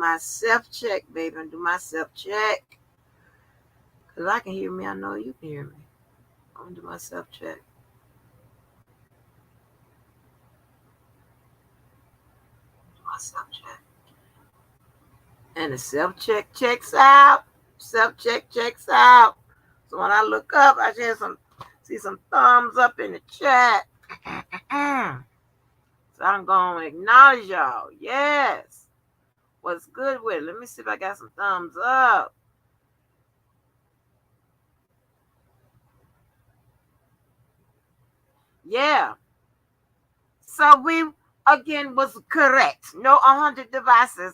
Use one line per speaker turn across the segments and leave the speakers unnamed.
my self-check, baby. I'm do my self-check. Because I can hear me. I know you can hear me. I'm going to do my self-check. My self-check. And the self-check checks out. Self-check checks out. So when I look up, I see some thumbs up in the chat. So I'm going to acknowledge y'all. Yes. What's good with it? Let me see if I got some thumbs up. Yeah. So we, again, was correct. No 100 devices.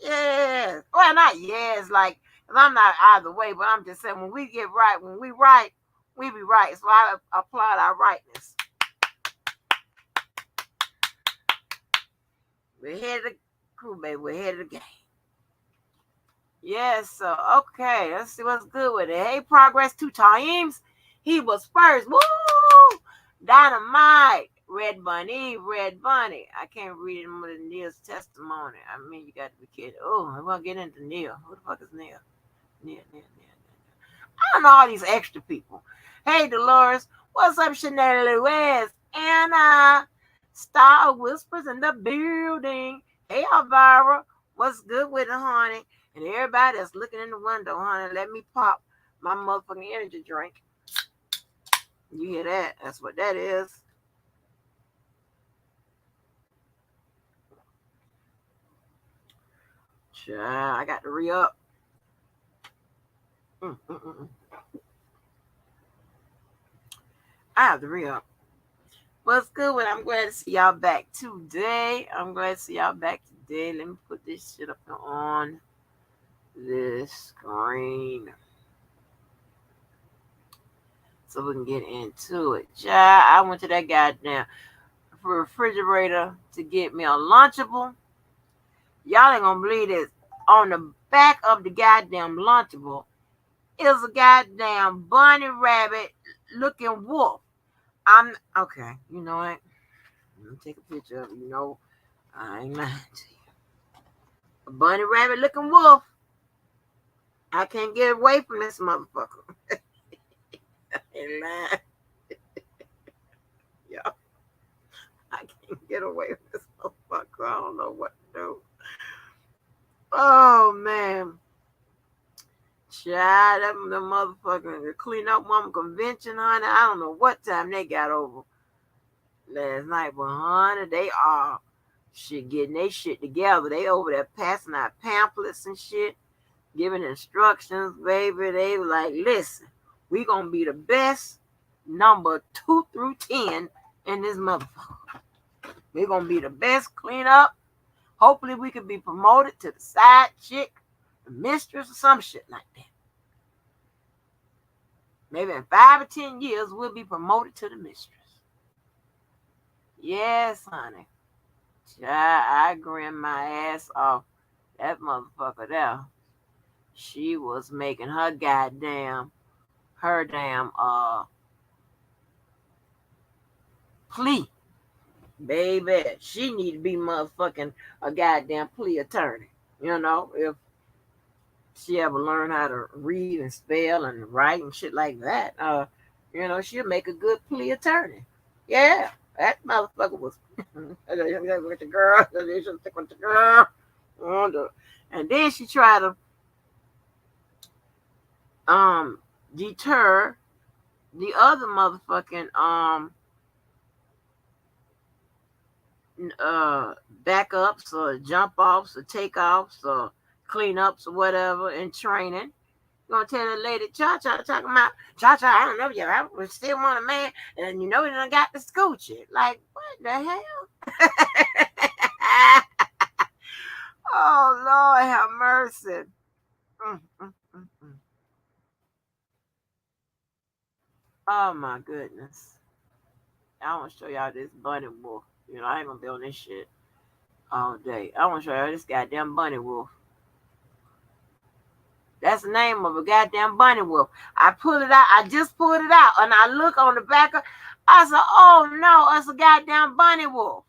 Yeah. Well, not yes. Like, I'm not either way, but I'm just saying when we get right, when we right, we be right. So I applaud our rightness. We're ahead of the crew, baby. We're ahead of the game. Yes, so okay, let's see what's good with it. Hey, progress 2 times. He was first. Woo! Dynamite. Red Bunny. I can't read him with Neil's testimony. I mean, you got to be kidding. Oh, I want to get into Neil. Who the fuck is Neil? Neil. I don't know all these extra people. Hey, Dolores. What's up, Chanel Lewis? Anna. Star Whispers in the building. Hey, Alvara. What's good with it, honey? And everybody that's looking in the window, honey, let me pop my motherfucking energy drink. You hear that? That's what that is. Child, I got to re-up. I have to re-up. What's good with it? I'm glad to see y'all back today. Let me put this shit up on this screen so we can get into it. Child, I went to that goddamn refrigerator to get me a Lunchable. Y'all ain't gonna believe this. On the back of the goddamn Lunchable is a goddamn bunny rabbit looking wolf. I'm okay. You know what? Let me take a picture of it. You know, I ain't lying to you. A bunny rabbit looking wolf. I can't get away from this motherfucker. I ain't lying. Yo, I can't get away from this motherfucker. I don't know what to do. Oh man. Child, the motherfucking clean up mama convention, honey. I don't know what time they got over last night, but honey, they are shit getting their shit together. They over there passing out pamphlets and shit, giving instructions, baby. They were like, listen, we gonna be the best number 2 through 10 in this motherfucker. We're gonna be the best cleanup. Hopefully we can be promoted to the side chick, the mistress, or some shit like that. Maybe in 5 or 10 years, we'll be promoted to the mistress. Yes, honey. Child, I grinned my ass off. That motherfucker there. She was making her damn plea. Baby, she need to be motherfucking a goddamn plea attorney. You know, if she ever learned how to read and spell and write and shit like that, you know, she'll make a good plea attorney. Yeah, that motherfucker was with the girl. With the girl. And then she tried to deter the other motherfucking backups or jump offs or takeoffs or cleanups or whatever in training. You gonna tell the lady Cha-Cha talking about Cha-Cha, I don't know you. I still want a man, and you know he done got the scoochie. Like, what the hell? Oh Lord have mercy. Mm, mm, mm, mm. Oh my goodness. I want to show y'all this bunny wolf. You know, I ain't gonna be on this shit all day. I want to show y'all this goddamn bunny wolf. That's the name of a goddamn bunny wolf. I pull it out. I just pulled it out, and I look on the back of. I said, "Oh no, it's a goddamn bunny wolf."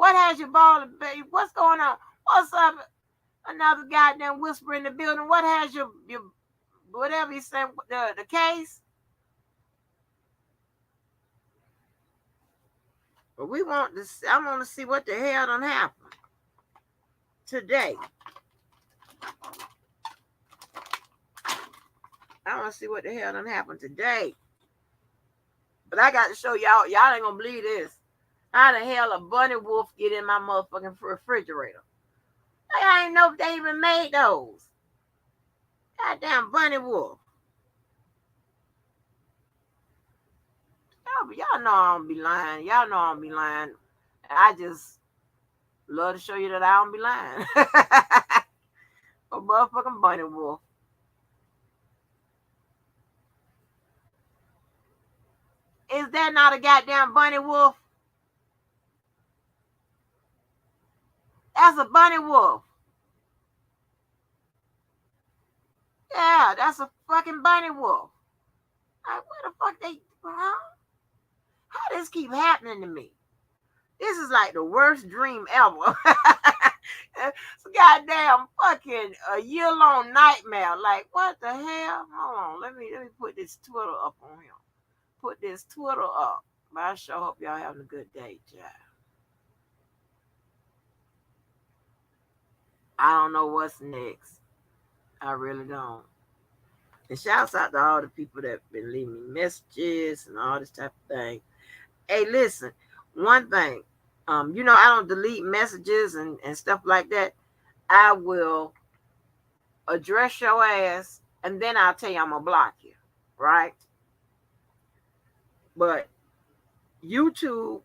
What has you balling, baby? What's going on? What's up? Another goddamn whisper in the building. What has your whatever you said, the case? But we want to. I want to see what the hell done happened today. I want to see what the hell done happened today. But I got to show y'all. Y'all ain't gonna believe this. How the hell a bunny wolf get in my motherfucking refrigerator? I ain't know if they even made those. Goddamn bunny wolf. Y'all know I don't be lying. Y'all know I don't be lying. I just love to show you that I don't be lying. A motherfucking bunny wolf. Is that not a goddamn bunny wolf? That's a bunny wolf. Yeah, that's a fucking bunny wolf. Like, where the fuck they, huh? How this keep happening to me? This is like the worst dream ever. It's a goddamn fucking a year-long nightmare. Like, what the hell? Hold on, let me put this Twitter up on here. Put this Twitter up. But I sure hope y'all having a good day, child. I don't know what's next. I really don't. And shouts out to all the people that been leaving me messages and all this type of thing. Hey, listen, one thing. I don't delete messages and stuff like that. I will address your ass and then I'll tell you I'm gonna block you. Right? But YouTube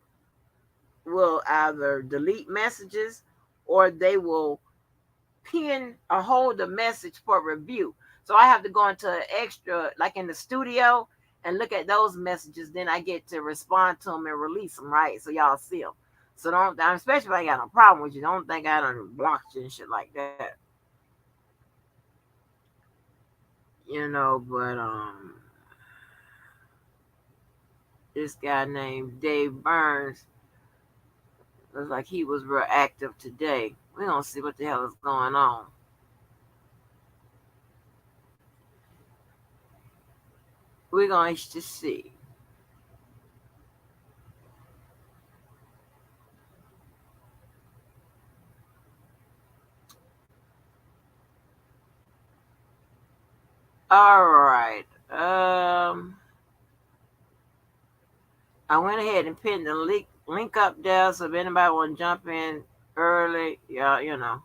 will either delete messages or they will pin or hold the message for review. So I have to go into extra, like in the studio, and look at those messages. Then I get to respond to them and release them, right? So y'all see them. So don't, especially if I got no problem with you, don't think I done blocked you and shit like that. But this guy named Dave Burns looks like he was real active today. We're gonna see what the hell is going on. We're going to see. All right. I went ahead and pinned the link up there, so if anybody want to jump in early, yeah,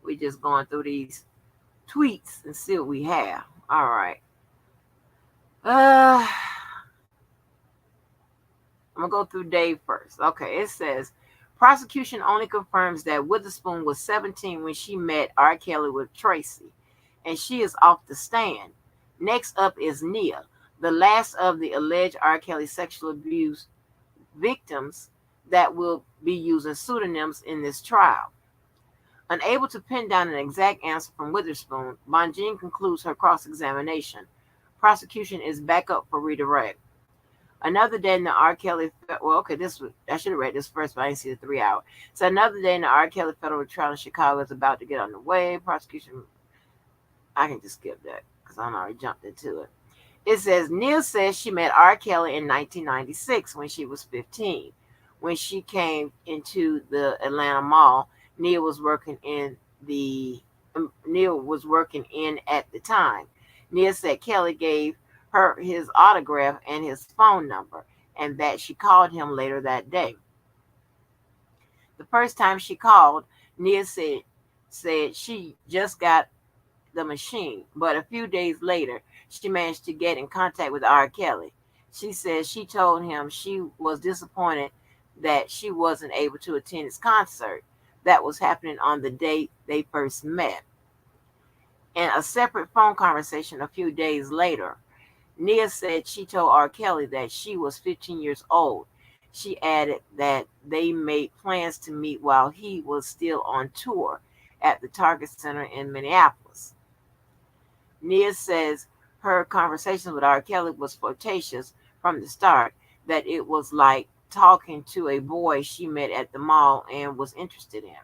we just going through these tweets and see what we have. All right. I'm gonna go through Dave first. Okay, it says prosecution only confirms that Witherspoon was 17 when she met R. Kelly with Tracy, and she is off the stand. Next up is Nia, the last of the alleged R. Kelly sexual abuse victims that will be using pseudonyms in this trial. Unable to pin down an exact answer from Witherspoon, Bonjean concludes her cross-examination. Prosecution is back up for redirect. Another day in the R. Kelly, I should have read this first, but I didn't see the 3 hour. So another day in the R. Kelly federal trial in Chicago is about to get underway. Prosecution, I can just skip that because I already jumped into it. It says, Neil says she met R. Kelly in 1996 when she was 15. When she came into the Atlanta Mall, Neil was working in at the time. Neil said Kelly gave her his autograph and his phone number, and that she called him later that day. The first time she called, Nia said she just got the machine, but a few days later, she managed to get in contact with R. Kelly. She says she told him she was disappointed that she wasn't able to attend his concert that was happening on the day they first met. In a separate phone conversation a few days later, Nia said she told R. Kelly that she was 15 years old. She added that they made plans to meet while he was still on tour at the Target Center in Minneapolis. Nia says her conversation with R. Kelly was flirtatious from the start, that it was like talking to a boy she met at the mall and was interested in.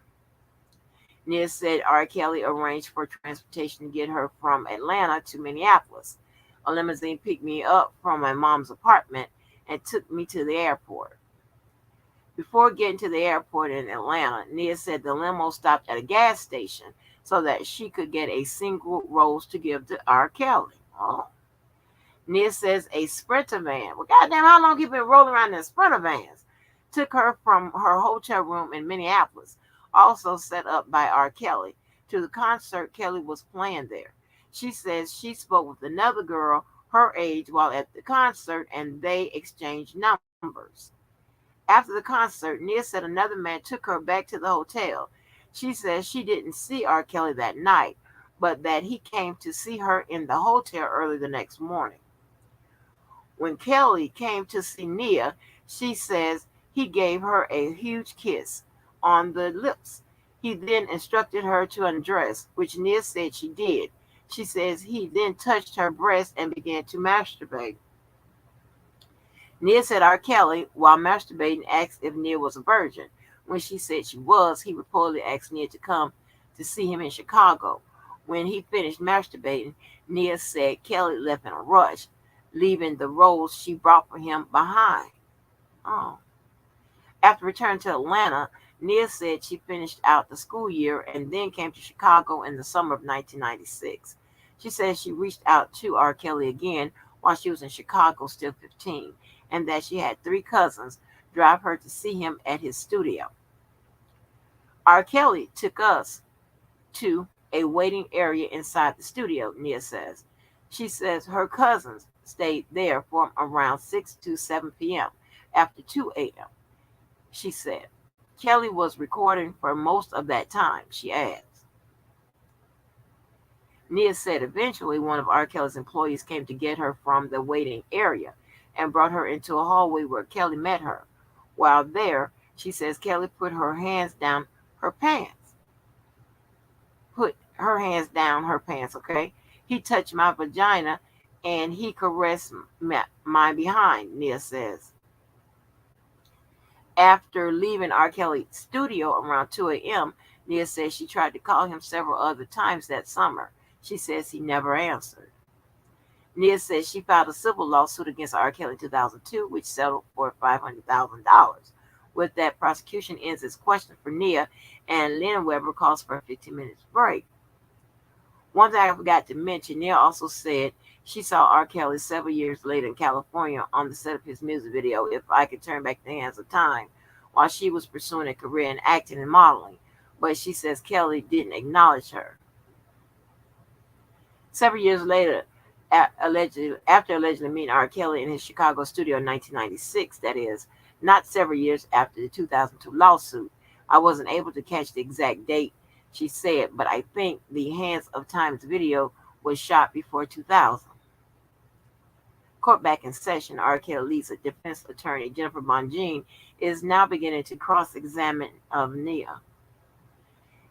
Nia said R. Kelly arranged for transportation to get her from Atlanta to Minneapolis. A limousine picked me up from my mom's apartment and took me to the airport. Before getting to the airport in Atlanta, Nia said the limo stopped at a gas station so that she could get a single rose to give to R. Kelly. Oh. Nia says a Sprinter van, well, goddamn, how long you been rolling around in Sprinter vans? Took her from her hotel room in Minneapolis, also set up by R. Kelly, to the concert Kelly was playing there. She says she spoke with another girl her age while at the concert and they exchanged numbers. After the concert, Nia said another man took her back to the hotel. She says she didn't see R. Kelly that night, but that he came to see her in the hotel early the next morning. When Kelly came to see Nia, she says he gave her a huge kiss on the lips. He then instructed her to undress, which Nia said she did. She says he then touched her breast and began to masturbate. Nia said R. Kelly, while masturbating, asked if Nia was a virgin. When she said she was, he reportedly asked Nia to come to see him in Chicago. When he finished masturbating, Nia said Kelly left in a rush, leaving the rose she brought for him behind. Oh. After returning to Atlanta, Nia said she finished out the school year and then came to Chicago in the summer of 1996. She says she reached out to R. Kelly again while she was in Chicago, still 15, and that she had 3 cousins drive her to see him at his studio. R. Kelly took us to a waiting area inside the studio, Nia says. She says her cousins stayed there from around 6 to 7 p.m. After 2 a.m., she said. Kelly was recording for most of that time, she adds. Nia said eventually one of R. Kelly's employees came to get her from the waiting area and brought her into a hallway where Kelly met her. While there, she says Kelly put her hands down her pants. Okay? He touched my vagina and he caressed my behind, Nia says. After leaving R. Kelly's studio around 2 a.m., Nia says she tried to call him several other times that summer. She says he never answered. Nia says she filed a civil lawsuit against R. Kelly in 2002, which settled for $500,000. With that, prosecution ends its question for Nia, and Lynn Weber calls for a 15-minute break. One thing I forgot to mention, Nia also said she saw R. Kelly several years later in California on the set of his music video, If I Could Turn Back the Hands of Time, while she was pursuing a career in acting and modeling. But she says Kelly didn't acknowledge her. Several years later, after allegedly meeting R. Kelly in his Chicago studio in 1996, that is, not several years after the 2002 lawsuit, I wasn't able to catch the exact date, she said, but I think the Hands of Times video was shot before 2000. Court back in session, R. Kelly's defense attorney, Jennifer Bonjean, is now beginning to cross-examine of Nia.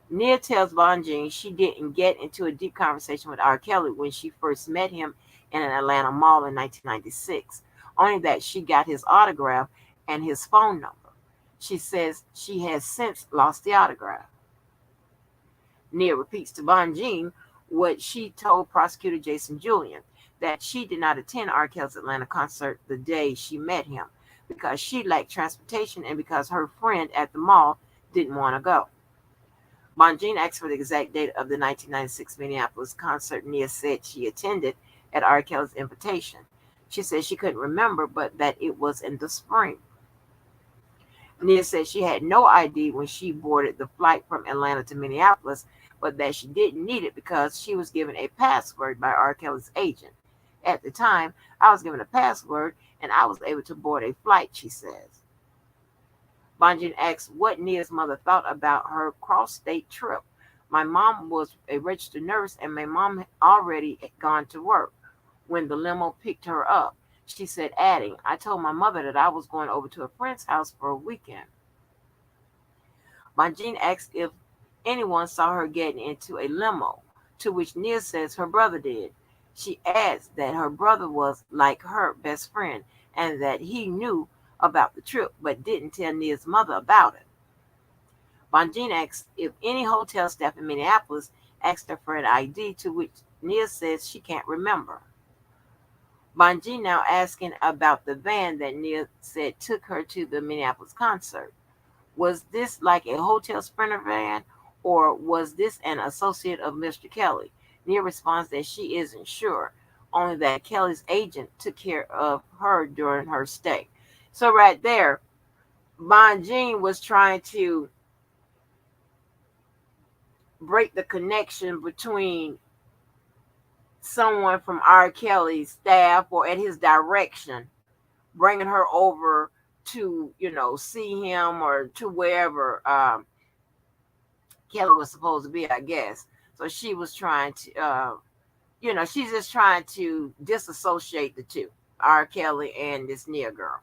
Nia tells Bonjean she didn't get into a deep conversation with R. Kelly when she first met him in an Atlanta mall in 1996, only that she got his autograph and his phone number. She says she has since lost the autograph. Nia repeats to Bonjean what she told prosecutor Jason Julian, that she did not attend R. Kelly's Atlanta concert the day she met him because she lacked transportation and because her friend at the mall didn't want to go. Bonjean asked for the exact date of the 1996 Minneapolis concert Nia said she attended at R. Kelly's invitation. She said she couldn't remember, but that it was in the spring. Nia said she had no ID when she boarded the flight from Atlanta to Minneapolis, but that she didn't need it because she was given a password by R. Kelly's agent. At the time, I was given a password and I was able to board a flight, she says. Bonjean asks what Nia's mother thought about her cross-state trip. My mom was a registered nurse and my mom had already gone to work when the limo picked her up. She said, adding, I told my mother that I was going over to a friend's house for a weekend. Bonjean asked if anyone saw her getting into a limo, to which Nia says her brother did. She adds that her brother was like her best friend and that he knew about the trip, but didn't tell Nia's mother about it. Bonjean asked if any hotel staff in Minneapolis asked her for an ID, to which Nia says she can't remember. Bonjean now asking about the van that Nia said took her to the Minneapolis concert. Was this like a hotel sprinter van, or was this an associate of Mr. Kelly? Nia responds that she isn't sure, only that Kelly's agent took care of her during her stay. So right there, Bonjean was trying to break the connection between someone from R. Kelly's staff or at his direction, bringing her over to, see him or to wherever Kelly was supposed to be, I guess. So she was trying to, she's just trying to disassociate the two, R. Kelly and this Nia girl.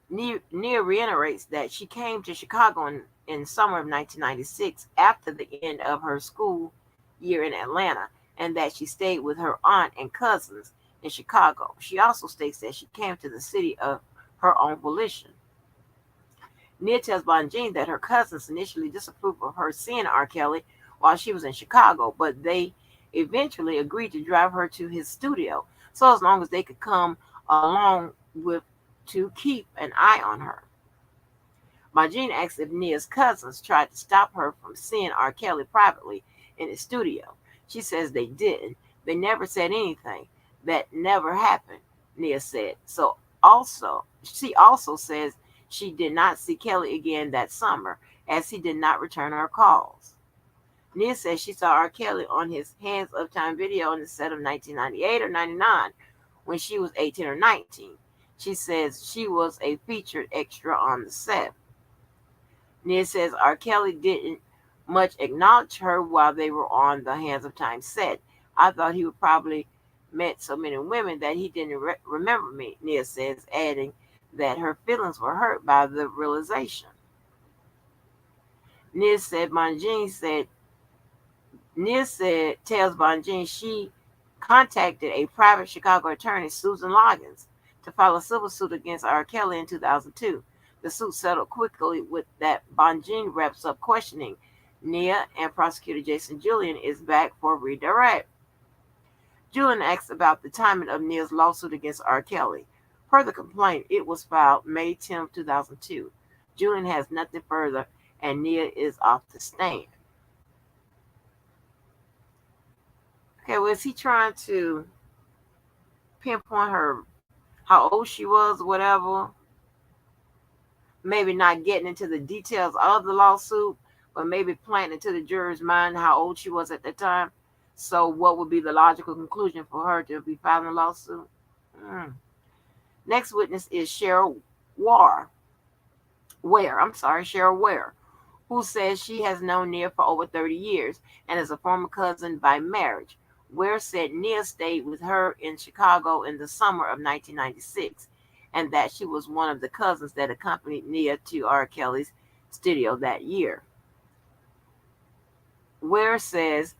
Nia reiterates that she came to Chicago in summer of 1996 after the end of her school year in Atlanta, and that she stayed with her aunt and cousins in Chicago. She also states that she came to the city of her own volition. Nia tells Bonjean that her cousins initially disapproved of her seeing R. Kelly while she was in Chicago, but they eventually agreed to drive her to his studio, so as long as they could come along with to keep an eye on her. Bonjean asks if Nia's cousins tried to stop her from seeing R. Kelly privately in his studio. She says they didn't. They never said anything. That never happened, Nia said. She also says she did not see Kelly again that summer, as he did not return her calls. Nia says she saw R. Kelly on his Hands Up Time video on the set of 1998 or 99 when she was 18 or 19. She says she was a featured extra on the set. Nia says R. Kelly didn't much acknowledge her while they were on the Hands of Time set. I thought he would probably met so many women that he didn't remember me, Nia says, adding that her feelings were hurt by the realization. Nia tells Bonjean she contacted a private Chicago attorney, Susan Loggins, to file a civil suit against R. Kelly in 2002. The suit settled quickly with that Bonjean wraps up questioning Nia, and prosecutor Jason Julian is back for redirect. Julian asks about the timing of Nia's lawsuit against R. Kelly. Per the complaint, it was filed May 10, 2002. Julian has nothing further, and Nia is off the stand. Okay, was he trying to pinpoint her, how old she was, whatever? Maybe not getting into the details of the lawsuit, but maybe planting into the juror's mind how old she was at the time. So what would be the logical conclusion for her to be filing a lawsuit? Next witness is Cheryl Ware, who says she has known Nia for over 30 years and is a former cousin by marriage. Ware said Nia stayed with her in Chicago in the summer of 1996, and that she was one of the cousins that accompanied Nia to R. Kelly's studio that year. Ware says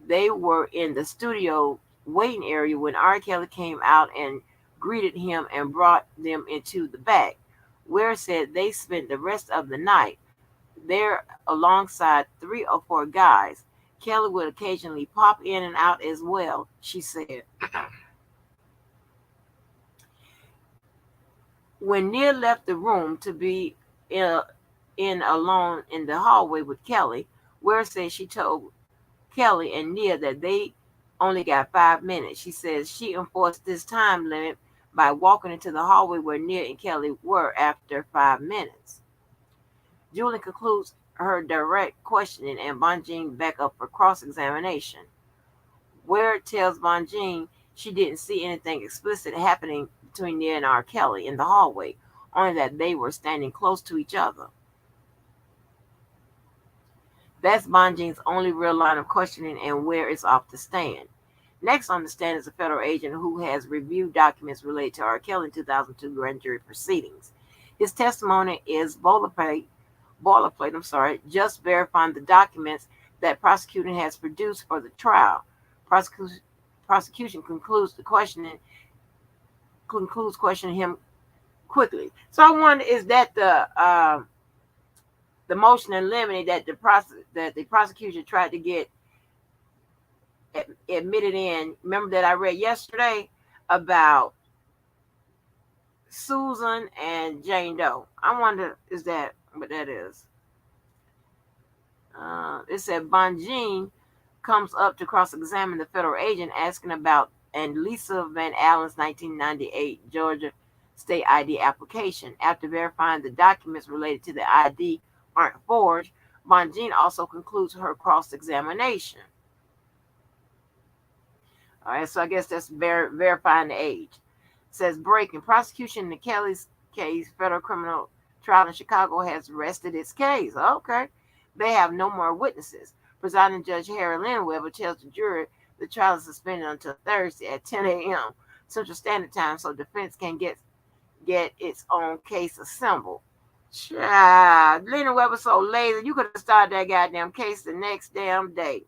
they were in the studio waiting area when R. Kelly came out and greeted him and brought them into the back. Ware said they spent the rest of the night there alongside 3 or 4 guys. Kelly would occasionally pop in and out as well, she said. When Nia left the room to be in alone in the hallway with Kelly, Ware said she told Kelly and Nia that they only got 5 minutes. She says she enforced this time limit by walking into the hallway where Nia and Kelly were after 5 minutes. Julian concludes her direct questioning and Bonjean back up for cross-examination. Ware tells Bonjean she didn't see anything explicit happening between Nia and R. Kelly in the hallway, only that they were standing close to each other. That's Bonjean's only real line of questioning, and Ware is off the stand. Next on the stand is a federal agent who has reviewed documents related to R. Kelly in 2002 grand jury proceedings. His testimony is boilerplate, just verifying the documents that prosecution has produced for the trial. Prosecution concludes the questioning concludes questioning him quickly. So I wonder, is that the motion in limine that the prosecution tried to get admitted in? Remember that I read yesterday about Susan and Jane Doe. I wonder, is that what that is? It said Bonjean comes up to cross-examine the federal agent asking about and Lisa Van Allen's 1998 Georgia state ID application. After verifying the documents related to the ID aren't forged, Bonjean also concludes her cross-examination. All right, so I guess that's verifying the age. It says breaking. Prosecution in the Kelly's case, federal criminal trial in Chicago, has rested its case. Okay. They have no more witnesses. Presiding Judge Harry Lynn-Weber tells the jury the trial is suspended until Thursday at 10 a.m. Central Standard Time so defense can get its own case assembled. Child, Lynn-Weber so lazy, you could have started that goddamn case the next damn day.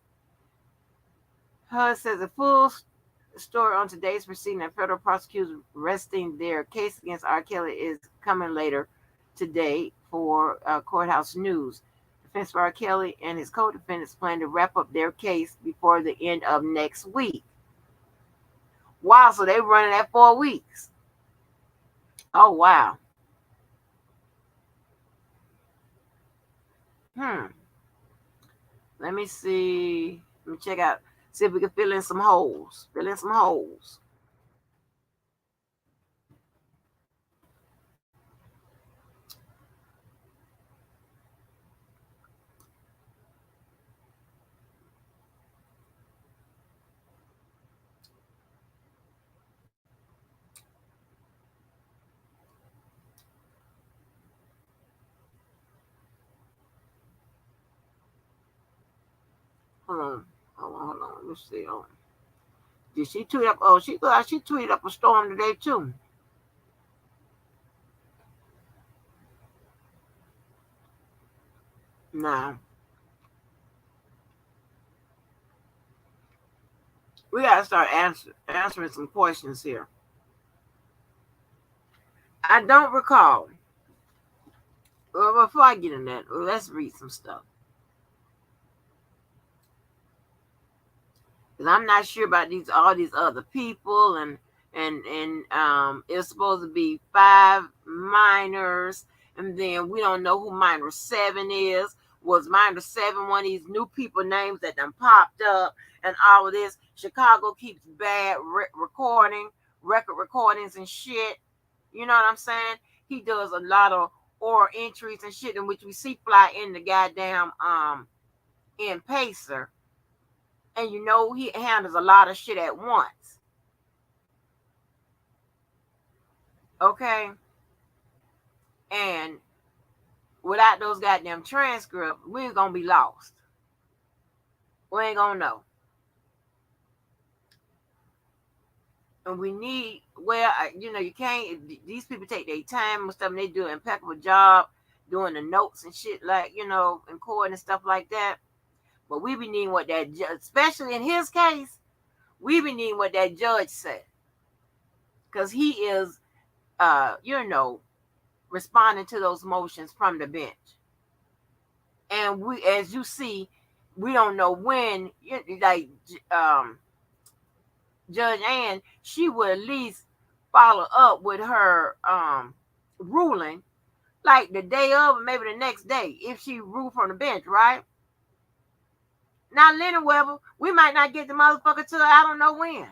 HUD says a full story on today's proceeding that federal prosecutors resting their case against R. Kelly is coming later today for Courthouse News. Defense for R. Kelly and his co-defendants plan to wrap up their case before the end of next week. Wow, so they're running at 4 weeks. Oh, wow. Let me see. Let me check out. See if we can fill in some holes. Fill in some holes. Hold on. Let's see. Did she tweet up? Oh, she tweeted up a storm today too. Nah. We gotta start answering some questions here. I don't recall. Well, before I get in that, let's read some stuff. Because I'm not sure about all these other people, and it's supposed to be 5 minors, and then we don't know who minor 7 is. Was minor 7 one of these new people names that done popped up, and all of this? Chicago keeps bad record recordings and shit. You know what I'm saying? He does a lot of oral entries and shit in which we see fly in the goddamn in Pacer. And you know he handles a lot of shit at once. Okay? And without those goddamn transcripts, we're gonna be lost. We ain't gonna know. And we need, you can't, these people take their time and stuff, and they do an impeccable job doing the notes and shit, like, in court and stuff like that. But we be needing what that judge, especially in his case, we be needing what that judge said. Because he is, responding to those motions from the bench. And we, as you see, we don't know when, Judge Ann, she would at least follow up with her ruling, like the day of, or maybe the next day, if she ruled from the bench, right? Now, Lynn-Weber, we might not get the motherfucker till I don't know when.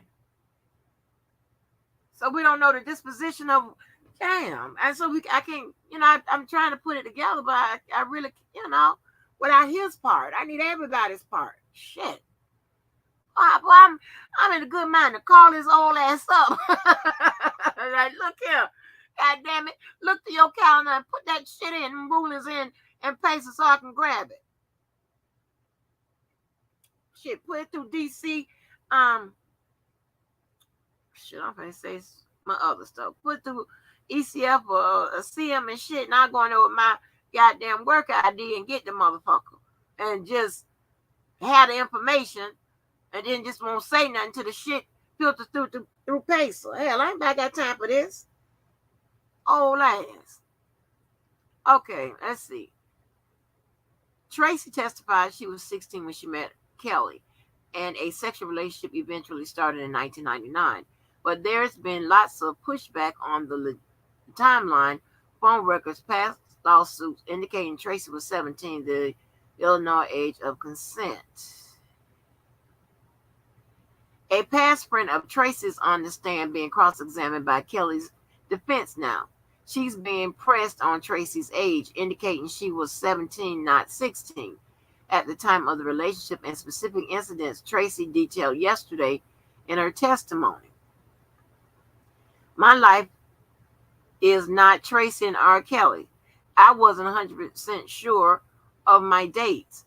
So we don't know the disposition of, damn. And so I can't, I'm trying to put it together, but I really, without his part, I need everybody's part. Shit. I'm in a good mind to call his old ass up. Like, look here. God damn it. Look to your calendar and put that shit in, rulings in, and paste it so I can grab it. Shit, put it through DC. Shit, I'm gonna say my other stuff. Put through ECF or CM and shit, not going there with my goddamn work ID and get the motherfucker. And just have the information, and then just won't say nothing to the shit filter through Pacer. Hell, I ain't got time for this. Old ass. Okay, let's see. Tracy testified she was 16 when she met Kelly, and a sexual relationship eventually started in 1999. But there's been lots of pushback on the timeline. Phone records, past lawsuits indicating Tracy was 17, the Illinois age of consent. A past friend of Tracy's on the stand being cross-examined by Kelly's defense now. She's being pressed on Tracy's age, indicating she was 17, not 16, at the time of the relationship and specific incidents Tracy detailed yesterday in her testimony. My life is not Tracy and R. Kelly. I wasn't 100% sure of my dates.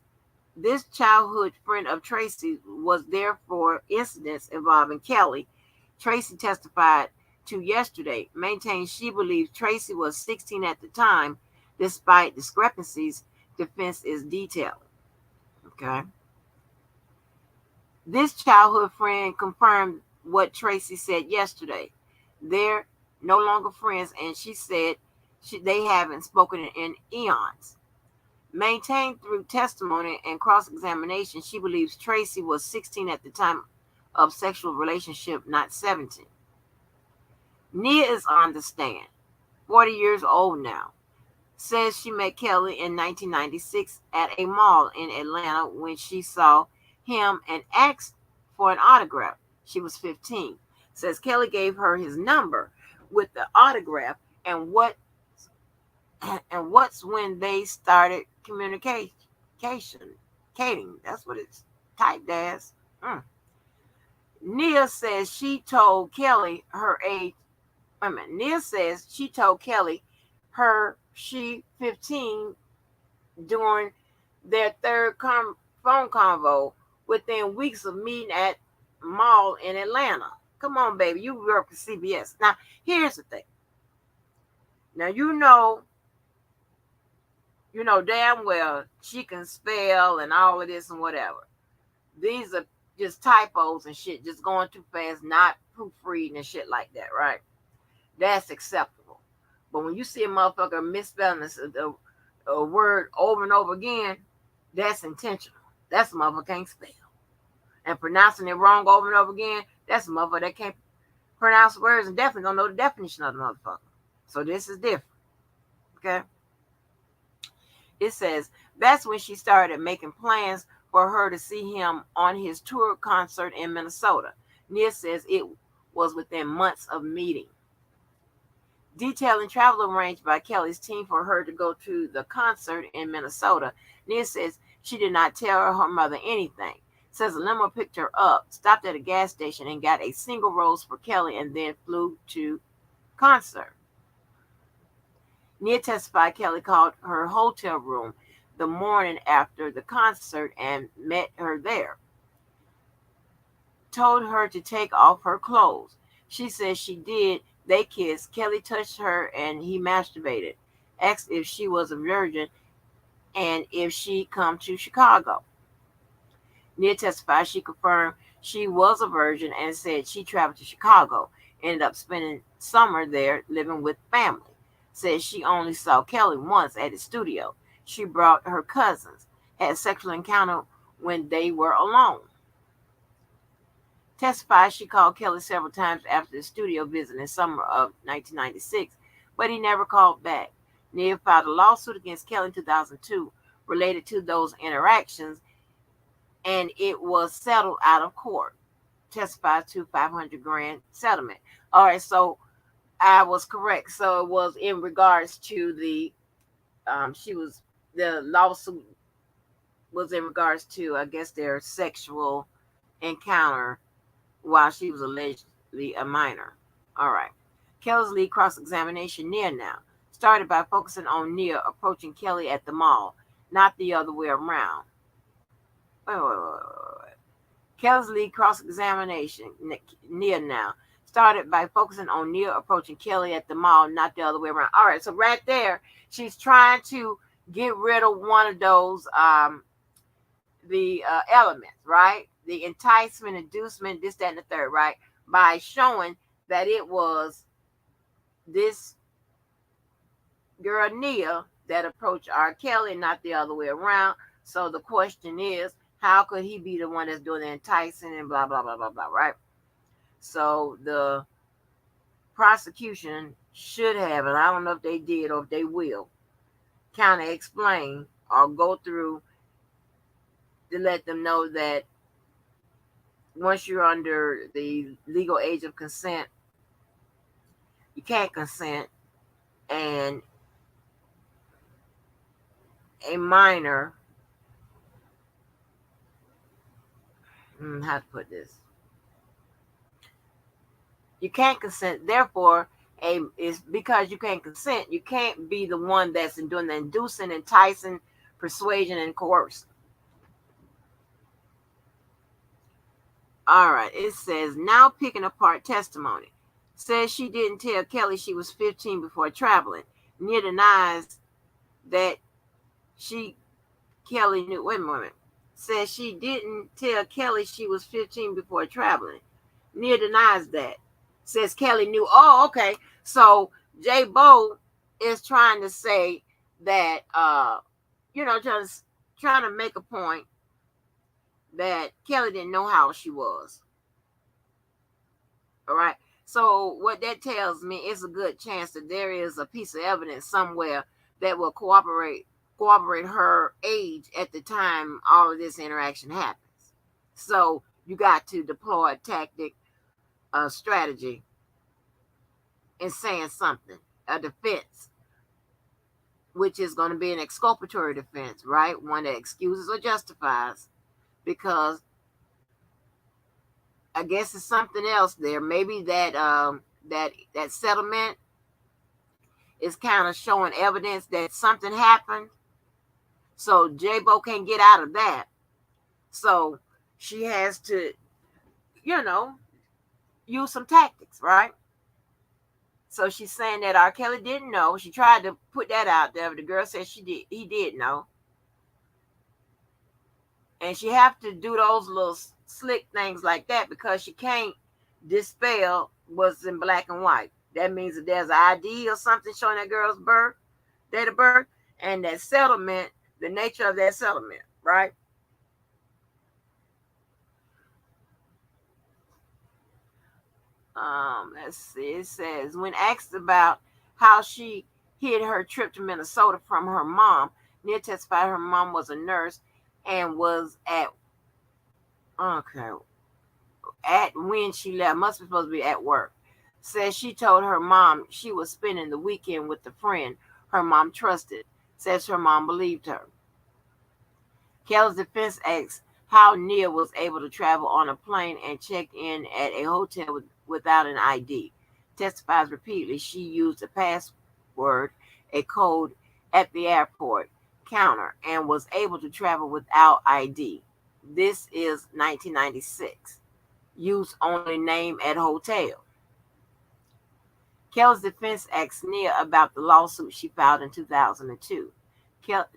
This childhood friend of Tracy was there for incidents involving Kelly. Tracy testified to yesterday, maintained she believes Tracy was 16 at the time, despite discrepancies defense is detailing. Okay. This childhood friend confirmed what Tracy said yesterday. They're no longer friends, and she said they haven't spoken in eons. Maintained through testimony and cross-examination, she believes Tracy was 16 at the time of sexual relationship, not 17. Nia is on the stand, 40 years old now. Says she met Kelly in 1996 at a mall in Atlanta when she saw him and asked for an autograph. She was 15. Says Kelly gave her his number with the autograph, and what's when they started communicating. That's what it's typed as. Nia says she told Kelly her age. Nia says she told Kelly she 15 during their third phone convo within weeks of meeting at mall in Atlanta. Come on, baby, you work for CBS. Now, here's the thing. Now you know damn well she can spell and all of this and whatever. These are just typos and shit, just going too fast, not proofreading and shit like that, right? That's acceptable. But when you see a motherfucker misspelling a word over and over again, that's intentional. That's a motherfucker can't spell. And pronouncing it wrong over and over again, that's a motherfucker that can't pronounce words and definitely don't know the definition of the motherfucker. So this is different. Okay? It says that's when she started making plans for her to see him on his tour concert in Minnesota. Nia says it was within months of meeting. Detailing travel arranged by Kelly's team for her to go to the concert in Minnesota, Nia says she did not tell her mother anything. Says a limo picked her up, stopped at a gas station, and got a single rose for Kelly, and then flew to concert. Nia testified Kelly called her hotel room the morning after the concert and met her there. Told her to take off her clothes. She says she did. They kissed. Kelly touched her and he masturbated. Asked if she was a virgin and if she come to Chicago. Nia testified she confirmed she was a virgin and said she traveled to Chicago. Ended up spending summer there living with family. Said she only saw Kelly once at his studio. She brought her cousins. Had sexual encounter when they were alone. Testified she called Kelly several times after the studio visit in summer of 1996, but he never called back. Nia filed a lawsuit against Kelly in 2002 related to those interactions, and it was settled out of court. Testified to $500,000 settlement. All right, so I was correct. So it was in regards to the lawsuit was in regards to, I guess, their sexual encounter while she was allegedly a minor. All right. Kelly's lead cross-examination Nia now started by focusing on Nia approaching Kelly at the mall, not the other way around. Wait. Kelly's lead cross-examination Nia now started by focusing on Nia approaching Kelly at the mall, not the other way around. All right, so right there, she's trying to get rid of one of those elements, right? The enticement, inducement, this, that, and the third, right? by showing that it was this girl Nia that approached R. Kelly, not the other way around. So the question is, how could he be the one that's doing the enticing and blah blah blah blah blah, right? So the prosecution should have, and I don't know if they did or if they will, kind of explain or go through to let them know that once you're under the legal age of consent, you can't consent, and a minor, how to put this, you can't consent. Therefore, it's because you can't consent, you can't be the one that's doing the inducing, enticing, persuasion, and coercing. All right, it says, now picking apart testimony. Says she didn't tell Kelly she was 15 before traveling. Nia denies that Kelly knew. Wait a moment. Says she didn't tell Kelly she was 15 before traveling. Nia denies that. Says Kelly knew. Oh, okay. So J Bo is trying to say that, just trying to make a point that Kelly didn't know how she was. All right. So what that tells me is a good chance that there is a piece of evidence somewhere that will corroborate her age at the time all of this interaction happens. So you got to deploy a tactic, a strategy in saying something, a defense, which is going to be an exculpatory defense, right? One that excuses or justifies, because I guess it's something else there. Maybe that that settlement is kind of showing evidence that something happened. So J-Bo can't get out of that. So she has to, use some tactics, right? So she's saying that R. Kelly didn't know. She tried to put that out there, but the girl said he did know. And she have to do those little slick things like that because she can't dispel what's in black and white. That means that there's an ID or something showing that girl's date of birth, and that settlement, the nature of that settlement, right? Let's see. It says, when asked about how she hid her trip to Minnesota from her mom, Nia testified her mom was a nurse and was at when she left, must be supposed to be at work. Says she told her mom she was spending the weekend with a friend her mom trusted. Says her mom believed her. Kelly's defense asks how Nia was able to travel on a plane and check in at a hotel without an ID. Testifies repeatedly she used a password, a code at the airport counter, and was able to travel without ID. This is 1996. Use only name at hotel. Kelly's defense asked Nia about the lawsuit she filed in 2002.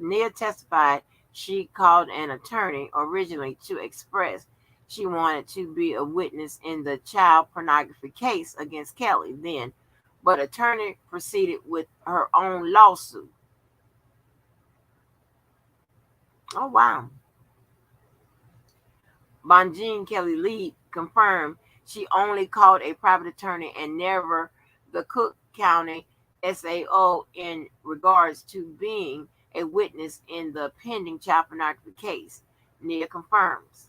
Nia testified she called an attorney originally to express she wanted to be a witness in the child pornography case against Kelly then, but attorney proceeded with her own lawsuit. Oh, wow. Bonjean Kelly Lee confirmed she only called a private attorney and never the Cook County SAO in regards to being a witness in the pending child pornography case. Nia confirms.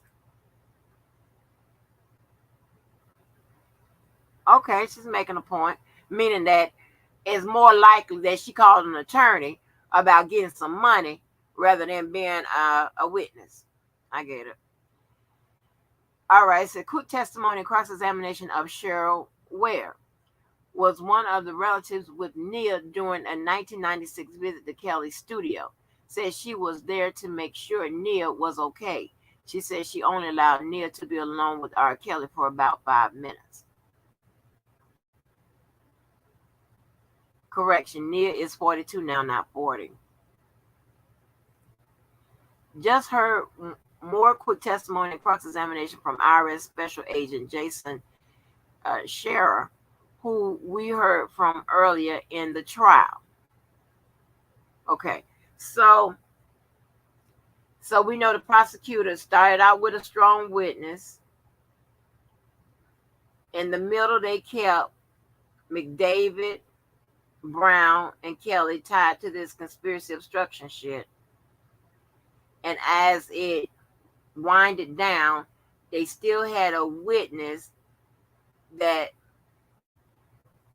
Okay, she's making a point, meaning that it's more likely that she called an attorney about getting some money rather than being a witness. I get it. All right, so quick testimony and cross-examination of Cheryl Ware was one of the relatives with Nia during a 1996 visit to Kelly's studio. Said she was there to make sure Nia was okay. She said she only allowed Nia to be alone with R. Kelly for about 5 minutes. Correction, Nia is 42 now, not 40. Just heard more quick testimony and cross-examination from IRS Special Agent Jason Scherer, who we heard from earlier in the trial. Okay, so we know the prosecutor started out with a strong witness. In the middle, they kept McDavid, Brown, and Kelly tied to this conspiracy obstruction shit. And as it winded down, they still had a witness that,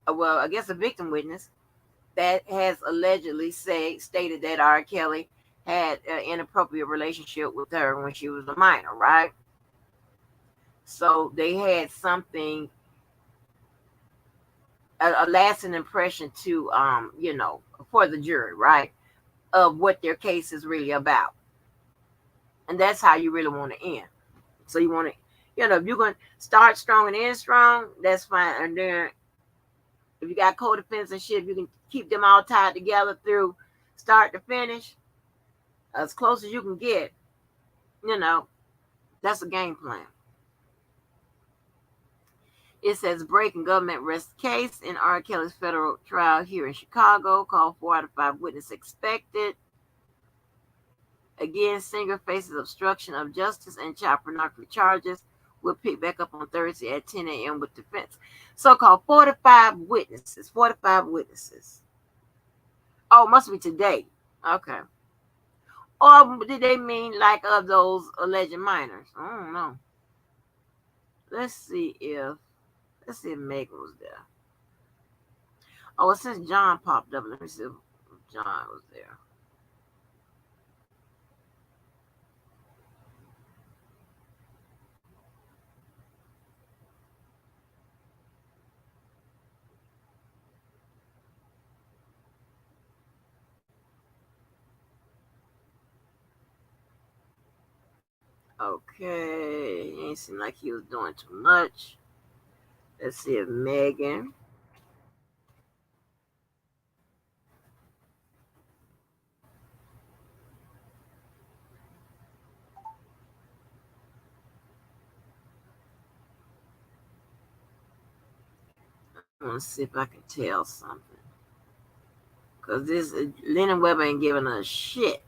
well, I guess a victim witness that has allegedly stated that R. Kelly had an inappropriate relationship with her when she was a minor, right? So they had something, a lasting impression to, for the jury, right, of what their case is really about. And that's how you really want to end. So you want to, if you're going to start strong and end strong, that's fine. And then if you got co-defendants and shit, you can keep them all tied together through start to finish, as close as you can get, that's a game plan. It says breaking government arrest case in R. Kelly's federal trial here in Chicago. Call 4 out of 5 witnesses expected. Again, Singer faces obstruction of justice and child pornography charges. We'll pick back up on Thursday at 10 a.m. with defense. So-called 45 witnesses. 45 witnesses. Oh, it must be today. Okay. Or did they mean like of those alleged minors? I don't know. Let's see if Megan was there. Oh, well, since John popped up, let me see if John was there. Okay, he ain't seem like he was doing too much. Let's see if Megan. I want to see if I can tell something. Because this Lennon Webber ain't giving us shit.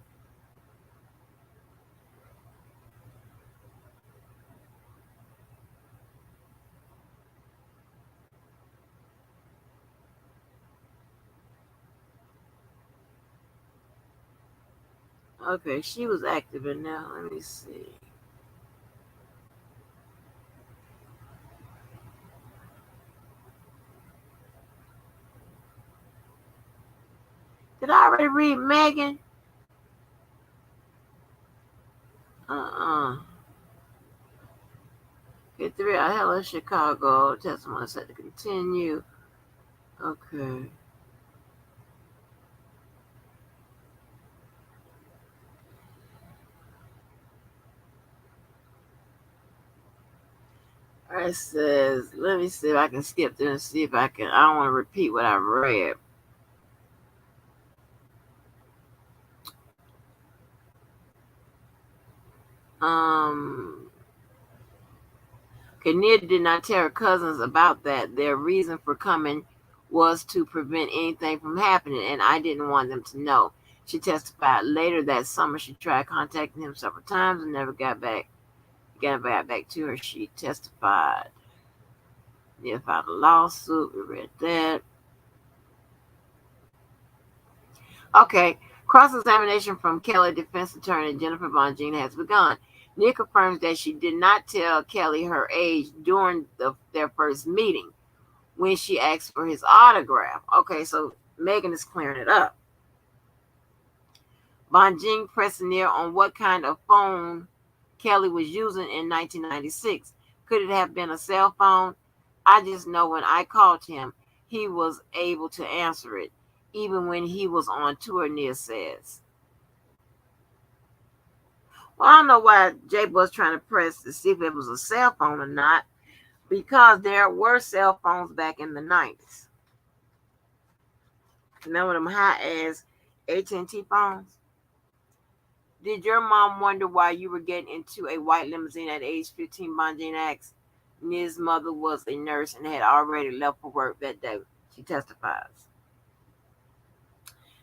Okay, she was active in there. Let me see. Did I already read Megan? Get 3 out hell of Chicago. Testimony set to continue. Okay. It says, let me see if I can skip through and see if I can. I don't want to repeat what I read. Kinnear did not tell her cousins about that. Their reason for coming was to prevent anything from happening, and I didn't want them to know. She testified later that summer she tried contacting him several times and never got back to her. She testified. They filed a lawsuit. We read that. Okay. Cross-examination from Kelly defense attorney Jennifer Bonjean has begun. Nia confirms that she did not tell Kelly her age during their first meeting when she asked for his autograph. Okay, so Megan is clearing it up. Bonjean pressed Nia on what kind of phone Kelly was using in 1996. Could it have been a cell phone? I just know when I called him, he was able to answer it, even when he was on tour, Nia says. Well, I don't know why Jay was trying to press to see if it was a cell phone or not, because there were cell phones back in the 90s. Remember them high-ass AT&T phones? Did your mom wonder why you were getting into a white limousine at age 15, Bonjean asked? Nia's mother was a nurse and had already left for work that day, she testifies.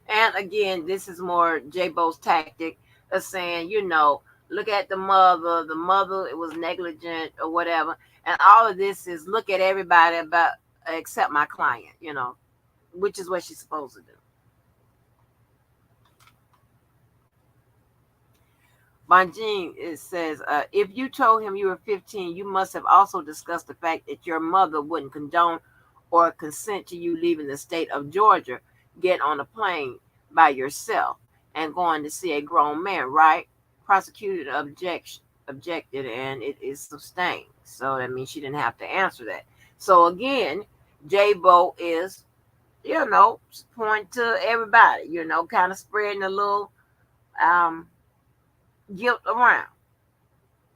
And again, this is more J-Bo's tactic of saying, look at the mother, it was negligent or whatever. And all of this is look at everybody except my client, which is what she's supposed to do. Bonjean, it says, if you told him you were 15, you must have also discussed the fact that your mother wouldn't condone or consent to you leaving the state of Georgia, get on a plane by yourself, and going to see a grown man, right? Prosecutor objected, and it is sustained. So that means she didn't have to answer that. So again, J-Bo is, pointing to everybody, kind of spreading a little guilt around,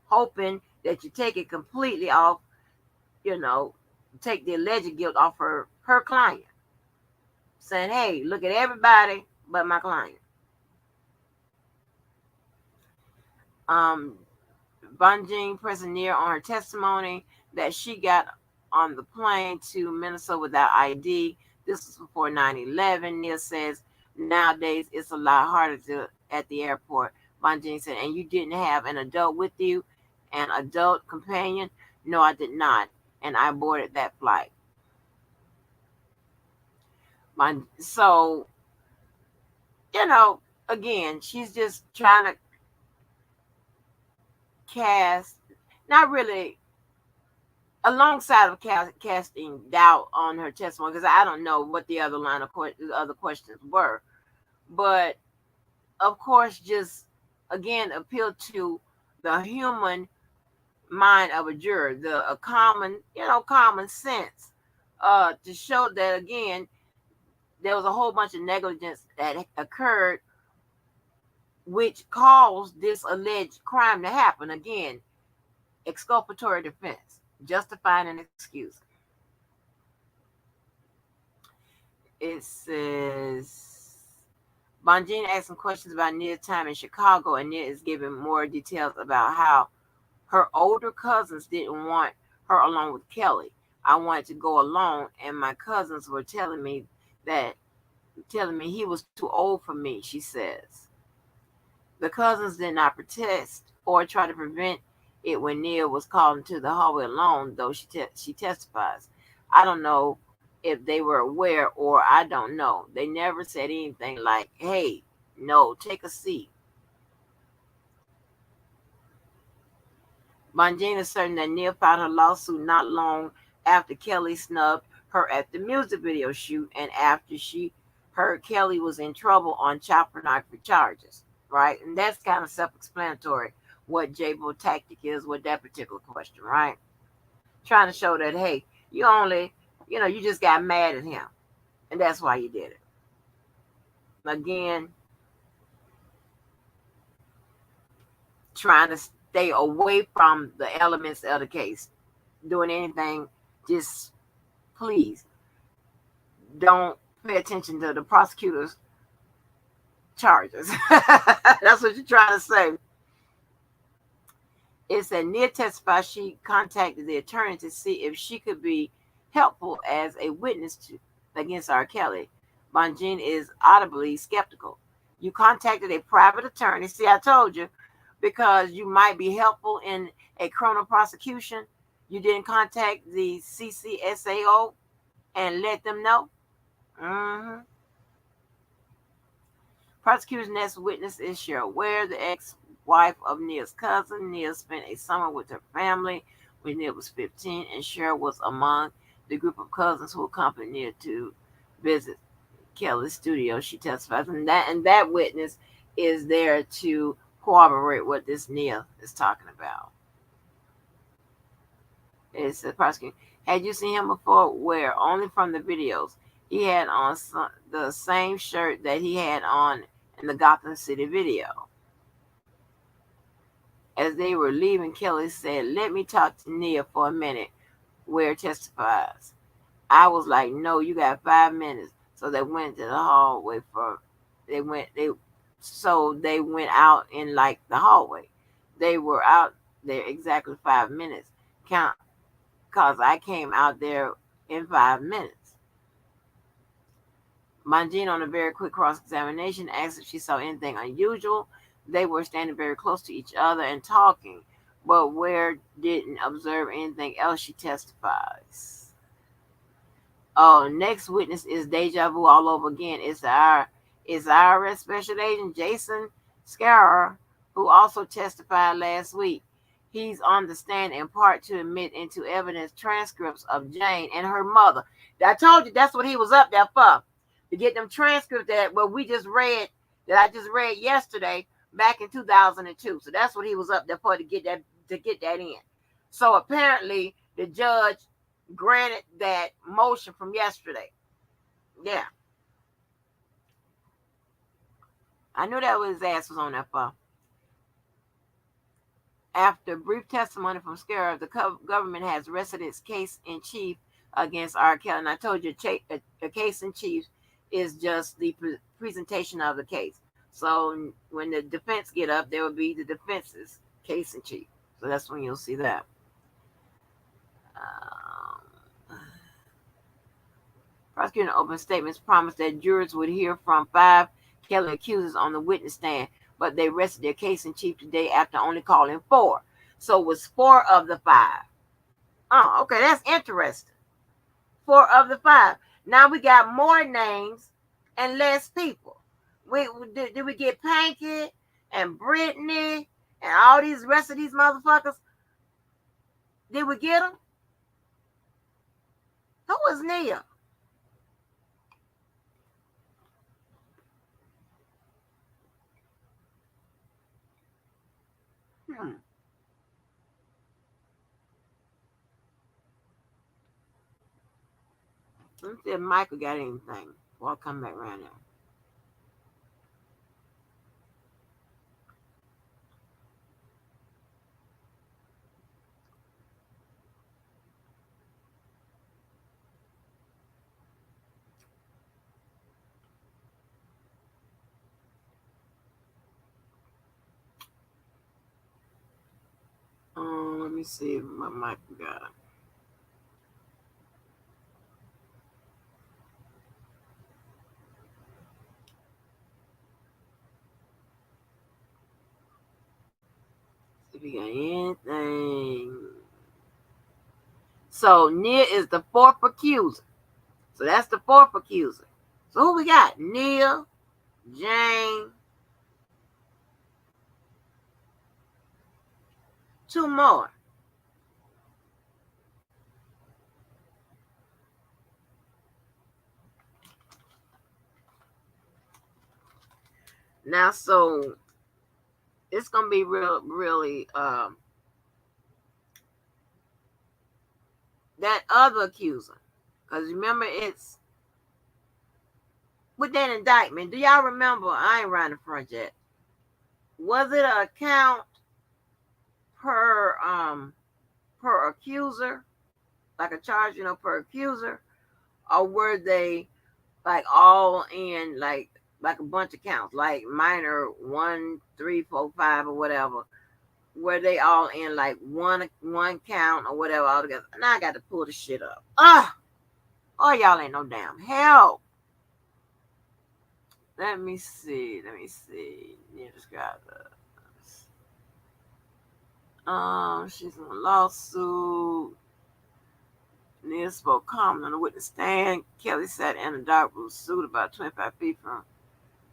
hoping that you take it completely off, take the alleged guilt off her client, saying, hey, look at everybody but my client. Bonjean pressing Nia on her testimony that she got on the plane to Minnesota without ID. This was before 9/11. Nia says, nowadays it's a lot harder at the airport. Bonjean said, and you didn't have an adult with you, an adult companion? No, I did not. And I boarded that flight. So, again, she's just trying to cast, not really, alongside of casting doubt on her testimony, because I don't know what the other line of other questions were, but of course, just again appeal to the human mind of a juror, a common sense, to show that again there was a whole bunch of negligence that occurred, which caused this alleged crime to happen. Again, exculpatory defense, justifying an excuse. It says Bonjean asked some questions about Nia's time in Chicago, and Nia is giving more details about how her older cousins didn't want her along with Kelly. I wanted to go alone, and my cousins were telling me he was too old for me, she says. The cousins did not protest or try to prevent it when Nia was called into the hallway alone, though she testifies. I don't know if they were aware, or I don't know. They never said anything like, hey, no, take a seat. Bonjean is certain that Nia filed her lawsuit not long after Kelly snubbed her at the music video shoot and after she heard Kelly was in trouble on child pornography charges, right? And that's kind of self-explanatory what J-Bo's tactic is with that particular question, right? Trying to show that, hey, you just got mad at him, and that's why you did it. Again, trying to stay away from the elements of the case. Doing anything, just please don't pay attention to the prosecutor's charges. That's what you're trying to say. It said Nia testified she contacted the attorney to see if she could be helpful as a witness against R. Kelly. Bonjean is audibly skeptical. You contacted a private attorney. See, I told you, because you might be helpful in a criminal prosecution. You didn't contact the CCSAO and let them know. Prosecutor's next witness is Cheryl Ware, the ex-wife of Nia's cousin. Nia spent a summer with her family when Nia was 15, and Cheryl was among the group of cousins who accompanied Nia to visit Kelly's studio. She testifies, and that witness is there to corroborate what this Nia is talking about. It says, prosecutor, had you seen him before? Where? Only from the videos. He had on the same shirt that he had on in the Gotham City video. As they were leaving, Kelly said, let me talk to Nia for a minute. Ware testifies. I was like, no, you got 5 minutes. So they went to the hallway they went out in like the hallway. They were out there exactly 5 minutes. because I came out there in 5 minutes. Mangine, on a very quick cross-examination, asked if she saw anything unusual. They were standing very close to each other and talking, but Ware didn't observe anything else, she testifies. Oh, next witness is deja vu all over again. It's our IRS Special Agent Jason Scarrer, who also testified last week. He's on the stand in part to admit into evidence transcripts of Jane and her mother. I told you that's what he was up there for, to get them transcripts that I just read yesterday back in 2002. So that's what he was up there for, to get that in. So apparently the judge granted that motion from yesterday. Yeah. I knew that his ass was on that for. After brief testimony from Scarrer, the government has rested its case in chief against R. Kelly. And I told you, a case in chief is just the presentation of the case. So when the defense get up, there will be the defense's case in chief. So that's when you'll see that. Prosecutor open statements promised that jurors would hear from 5 Kelly accusers on the witness stand, but they rested their case in chief today after only calling 4. So it was 4 of the 5. Oh, okay, that's interesting. 4 of the 5. Now we got more names and less people. Did we get Panky and Brittany and all these rest of these motherfuckers? Did we get them? Who was Nia? Let me see if Michael got anything before I come back around there. Let me see if my Michael got it. See if he got anything. So Nia is the 4th accuser. So that's the 4th accuser. So who we got? Nia, Jane, 2 more. Now, so it's gonna be really that other accuser, because remember it's with that indictment. Do y'all remember? I ain't riding the front yet. Was it a count per accuser, like a charge, per accuser, or were they like all in like a bunch of counts, like minor 1, 3, 4, 5, or whatever? Were they all in like one count or whatever all together? Now I got to pull the shit up. Oh, y'all ain't no damn help. Let me see. Yeah, just got this. She's in a lawsuit. Nia spoke calmly on the witness stand. Kelly sat in a dark blue suit about 25 feet from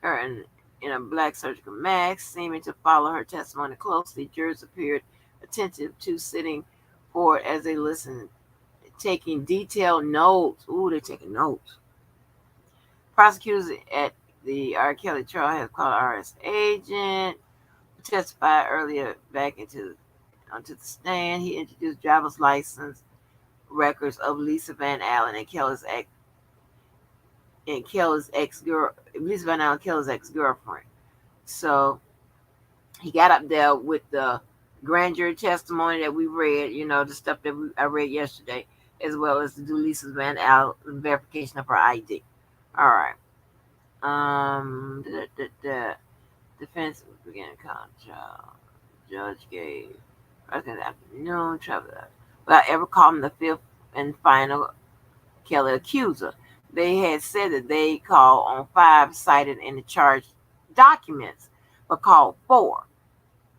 her in a black surgical mask, seeming to follow her testimony closely. Jurors appeared attentive to sitting forward as they listened, taking detailed notes. Ooh, they're taking notes. Prosecutors at the R. Kelly trial have called RS agent, who testified earlier back onto the stand. He introduced driver's license records of Lisa Van Allen and Kelly's ex-girlfriend. So he got up there with the grand jury testimony that we read, the stuff that I read yesterday, as well as to do Lisa Van Allen verification of her ID. All right. The defense began trial. Judge gave afternoon travel. without ever calling the fifth and final Kelly accuser. They had said that they called on 5 cited in the charge documents, but called 4.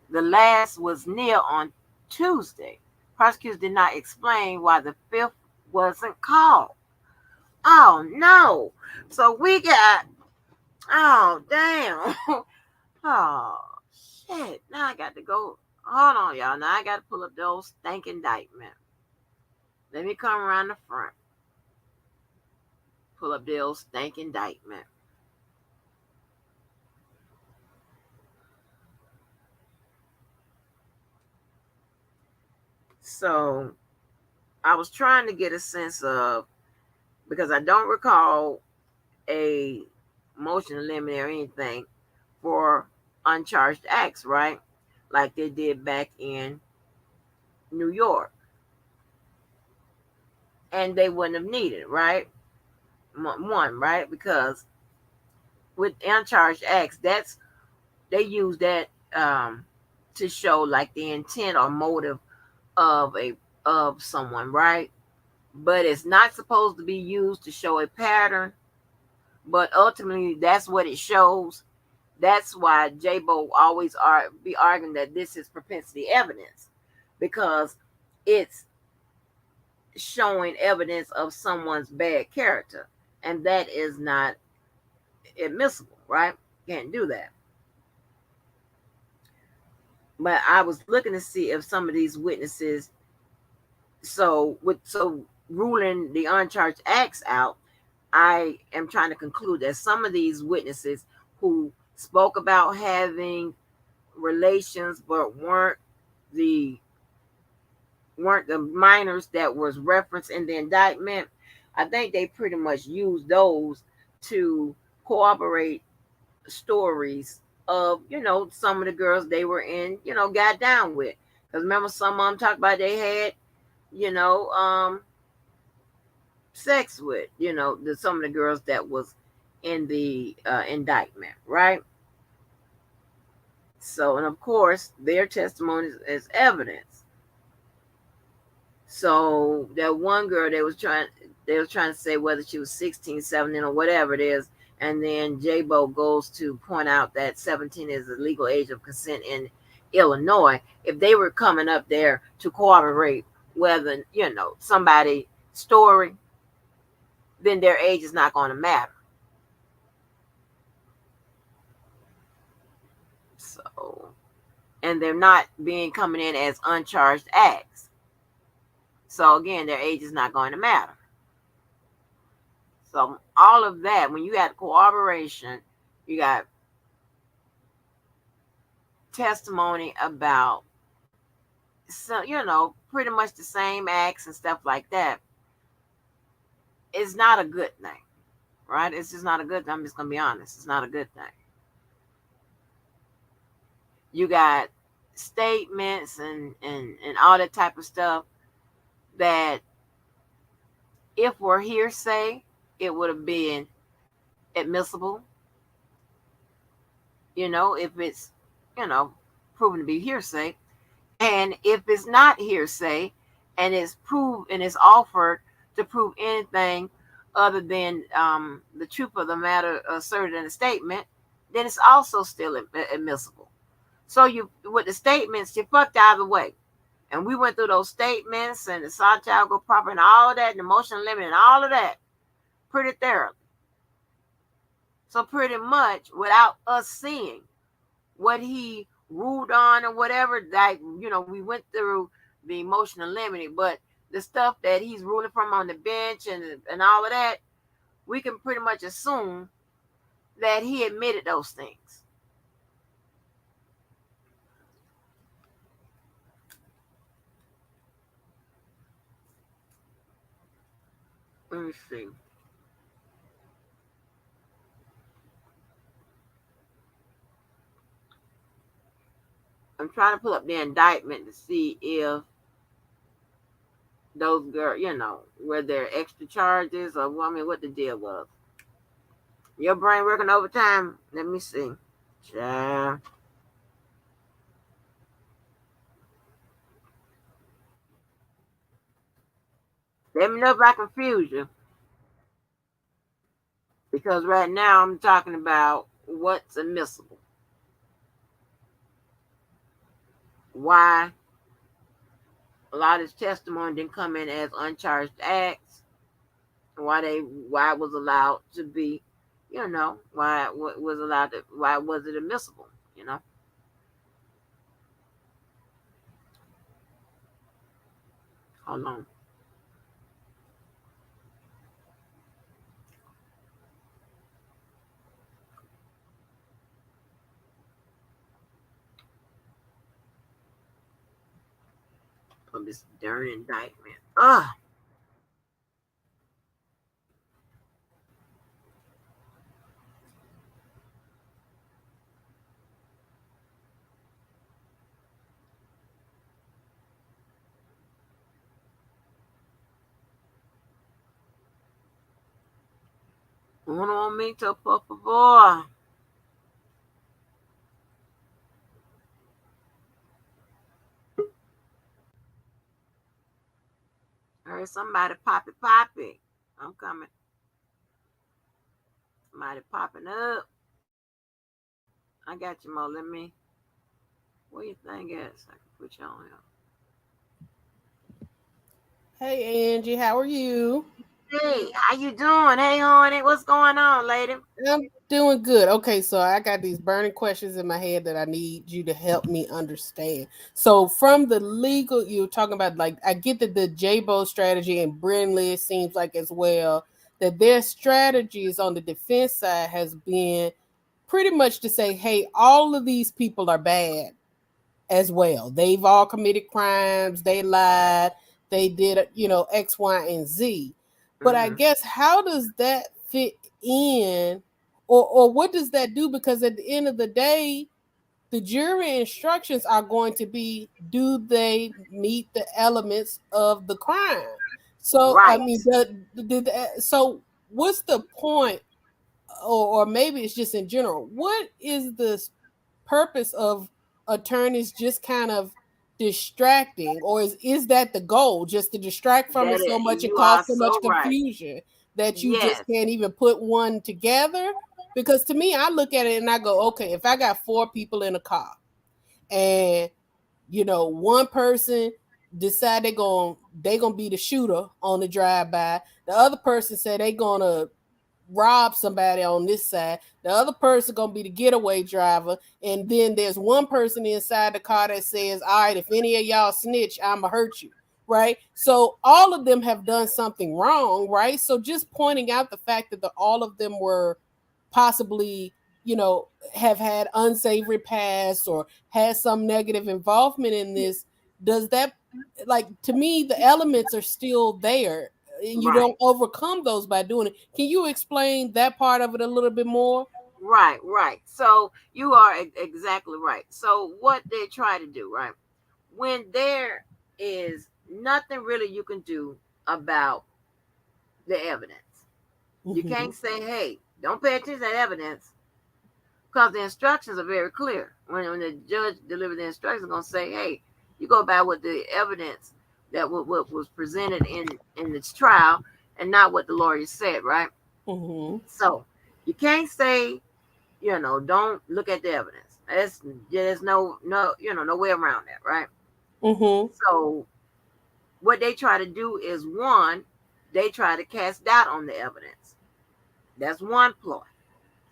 The last was Neil on Tuesday. Prosecutors did not explain why the fifth wasn't called. Oh no. So we got, oh damn. Oh shit. Now I got to go. Hold on, y'all. Now I got to pull up the old stank indictment. Let me come around the front. Pull up the old stank indictment. So I was trying to get a sense of, because I don't recall a motion to limit or anything for uncharged acts, right? Like they did back in New York. And they wouldn't have needed, right? One, right? Because with uncharged acts, that's they use that to show like the intent or motive of a of someone, right? But it's not supposed to be used to show a pattern. But ultimately, that's what it shows. That's why J-Bo always be arguing that this is propensity evidence, because it's showing evidence of someone's bad character, and that is not admissible, right? Can't do that. But I was looking to see if some of these witnesses, so ruling the uncharged acts out, I am trying to conclude that some of these witnesses who spoke about having relations but the weren't the minors that was referenced in the indictment, I think they pretty much used those to corroborate stories of, some of the girls they were in, got down with. Because remember, some of them talked about they had, you know, sex with, some of the girls that was in the indictment, right? So, and of course, their testimonies is evidence. So that one girl, they was trying to say whether she was 16, 17, or whatever it is. And then J-Bo goes to point out that 17 is the legal age of consent in Illinois. If they were coming up there to corroborate whether, somebody's story, then their age is not going to matter. So, and they're not coming in as uncharged acts. So again, their age is not going to matter. So all of that, when you got corroboration, you got testimony about, so pretty much the same acts and stuff like that, it's not a good thing, right? It's just not a good thing. I'm just gonna be honest. It's not a good thing. You got statements and all that type of stuff that if were hearsay, it would have been admissible. If it's, proven to be hearsay. And if it's not hearsay and it's proved and it's offered to prove anything other than the truth of the matter asserted in the statement, then it's also still admissible. So you, with the statements, you fucked either way. And we went through those statements and the Santiago proper and all that, and the motion limit and all of that pretty thoroughly. So pretty much without us seeing what he ruled on or whatever, that we went through the emotional limiting, but the stuff that he's ruling from on the bench and all of that, we can pretty much assume that he admitted those things. Let me see. I'm trying to pull up the indictment to see if those girls, were there extra charges or what the deal was. Your brain working overtime? Let me see. Yeah. Let me know if I confuse you, because right now I'm talking about what's admissible. Why a lot of this testimony didn't come in as uncharged acts. Why it was allowed to be, why it was allowed to, why was it admissible? You know. Hold on. Of this darn indictment. Ugh. Un momento, por favor. I heard somebody poppy. I'm coming. Somebody popping up. I got you, Mo. Let me. Where you think is? I can put you on
Hey Angie, how are you?
here. Hey, how you doing? Hey, honey, what's going on, lady?
I'm doing good. Okay, so I got these burning questions in my head that I need you to help me understand. So, from the legal, you're talking about, like, I get that the JBO strategy and Brinley seems like as well that their strategies on the defense side has been pretty much to say, hey, all of these people are bad as well. They've all committed crimes, they lied, they did, X, Y, and Z. But I
Mm-hmm.
guess how does that fit in, or what does that do? Because at the end of the day, the jury instructions are going to be, do they meet the elements of the crime? So I
Right.
mean, so what's the point, or maybe it's just in general, what is the purpose of attorneys just kind of distracting, or is that the goal, just to distract from it
That
so
is,
much and
you
cause
are
so much
so right.
confusion that you just
Yes.
can't even put one together? Because to me, I look at it and I go, okay, if I got four people in a car and one person decide they gonna be the shooter on the drive by, the other person said they gonna rob somebody on this side, the other person gonna be the getaway driver, and then there's one person inside the car that says, all right, if any of y'all snitch, I'ma hurt you, right? So all of them have done something wrong, right? So just pointing out the fact that all of them were possibly, have had unsavory past or had some negative involvement in this, does that, like, to me, the elements are still there, and you
Right.
don't overcome those by doing it. Can you explain that part of it a little bit more?
Right. So you are exactly right. So what they try to do, right? When there is nothing really you can do about the evidence, you
Mm-hmm.
can't say, "Hey, don't pay attention to that evidence," because the instructions are very clear. When the judge delivers the instructions, going to say, "Hey, you go by what the evidence that what was presented in this trial, and not what the lawyer said," right?
Mm-hmm.
So you can't say, don't look at the evidence. There's no way around that, right?
Mm-hmm.
So what they try to do is, one, they try to cast doubt on the evidence. That's one ploy.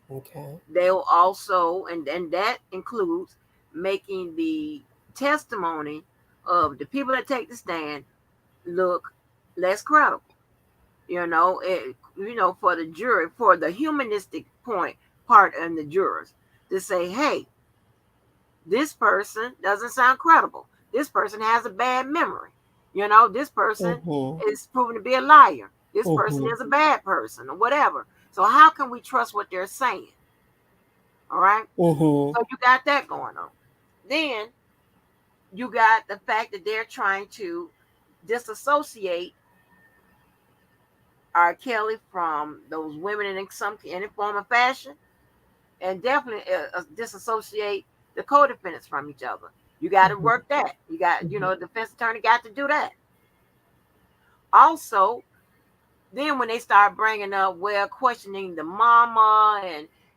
Okay.
They'll also, and that includes making the testimony of the people that take the stand look less credible. For the jury, for the humanistic part and the jurors to say, hey, this person doesn't sound credible. This person has a bad memory. This person
Mm-hmm.
is proven to be a liar. This person
Mm-hmm.
is a bad person or whatever. So how can we trust what they're saying? All right.
Mm-hmm.
So you got that going on. Then you got the fact that they're trying to disassociate R. Kelly from those women in some any form of fashion, and definitely disassociate the co-defendants from each other. You got to
Mm-hmm.
work that. You got,
Mm-hmm.
the defense attorney got to do that. Also, then when they start bringing up, well, questioning the mama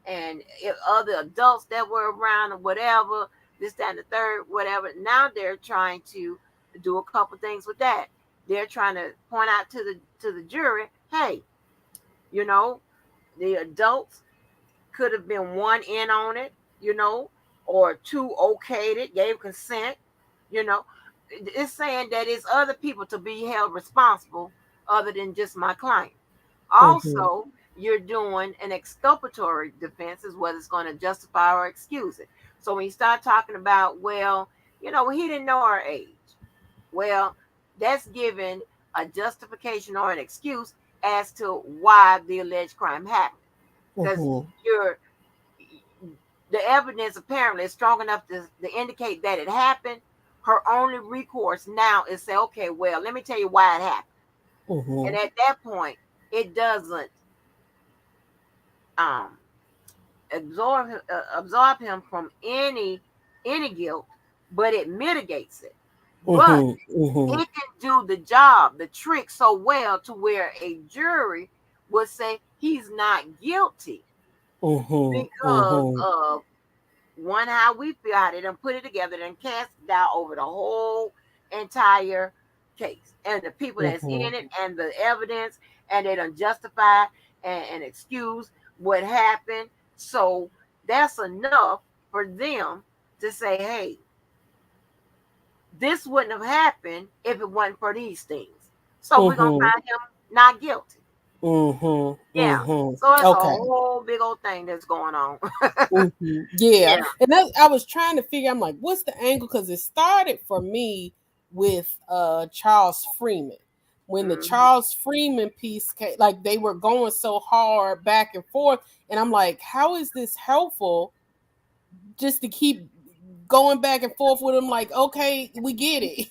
and other adults that were around or whatever, this, that, and the third, whatever. Now they're trying to do a couple things with that. They're trying to point out to the jury, hey, you know, the adults could have been one in on it, you know, or two okayed it, gave consent, you know. It's saying that it's other people to be held responsible other than just my client.
Mm-hmm.
Also, you're doing an exculpatory defense, is what it's going to justify or excuse it. So when you start talking about, well, he didn't know our age. Well, that's giving a justification or an excuse as to why the alleged crime happened. Because
Mm-hmm.
you're the evidence apparently is strong enough to indicate that it happened. Her only recourse now is say, okay, well, let me tell you why it happened. And
Mm-hmm.
at that point, it doesn't um, absorb him from any guilt, but it mitigates it. But
Mm-hmm. Mm-hmm.
it can do the job, the trick so well to where a jury would say he's not guilty
Mm-hmm.
because
Mm-hmm.
of one, how we feel, how they done put it together and cast it out over the whole entire case and the people that's
Mm-hmm.
in it and the evidence, and they done justify and excuse what happened. So that's enough for them to say, hey, this wouldn't have happened if it wasn't for these things. So we're gonna
Mm-hmm.
find him not guilty.
Mm-hmm.
Yeah.
Mm-hmm.
So it's a
Okay.
whole big old thing that's going on.
Yeah,
Yeah.
and I was trying to figure. I'm like, what's the angle? Because it started for me with Charles Freeman. When the
Hmm.
Charles Freeman piece came, like they were going so hard back and forth, and I'm like, how is this helpful? Just to keep going back and forth with him, like, okay, we get it.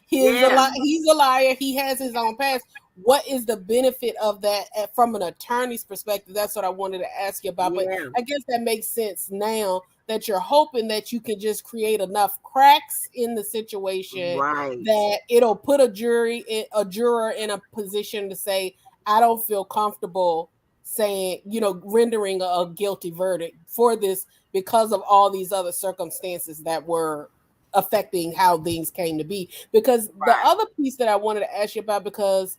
He is a
Yeah.
li- he's a liar. He has his own past. What is the benefit of that from an attorney's perspective? That's what I wanted to ask you about. But
Yeah.
I guess that makes sense now that you're hoping that you can just create enough cracks in the situation
Right.
that it'll put a juror in a position to say, I don't feel comfortable saying, rendering a guilty verdict for this because of all these other circumstances that were affecting how things came to be. Because the
Right.
other piece that I wanted to ask you about, because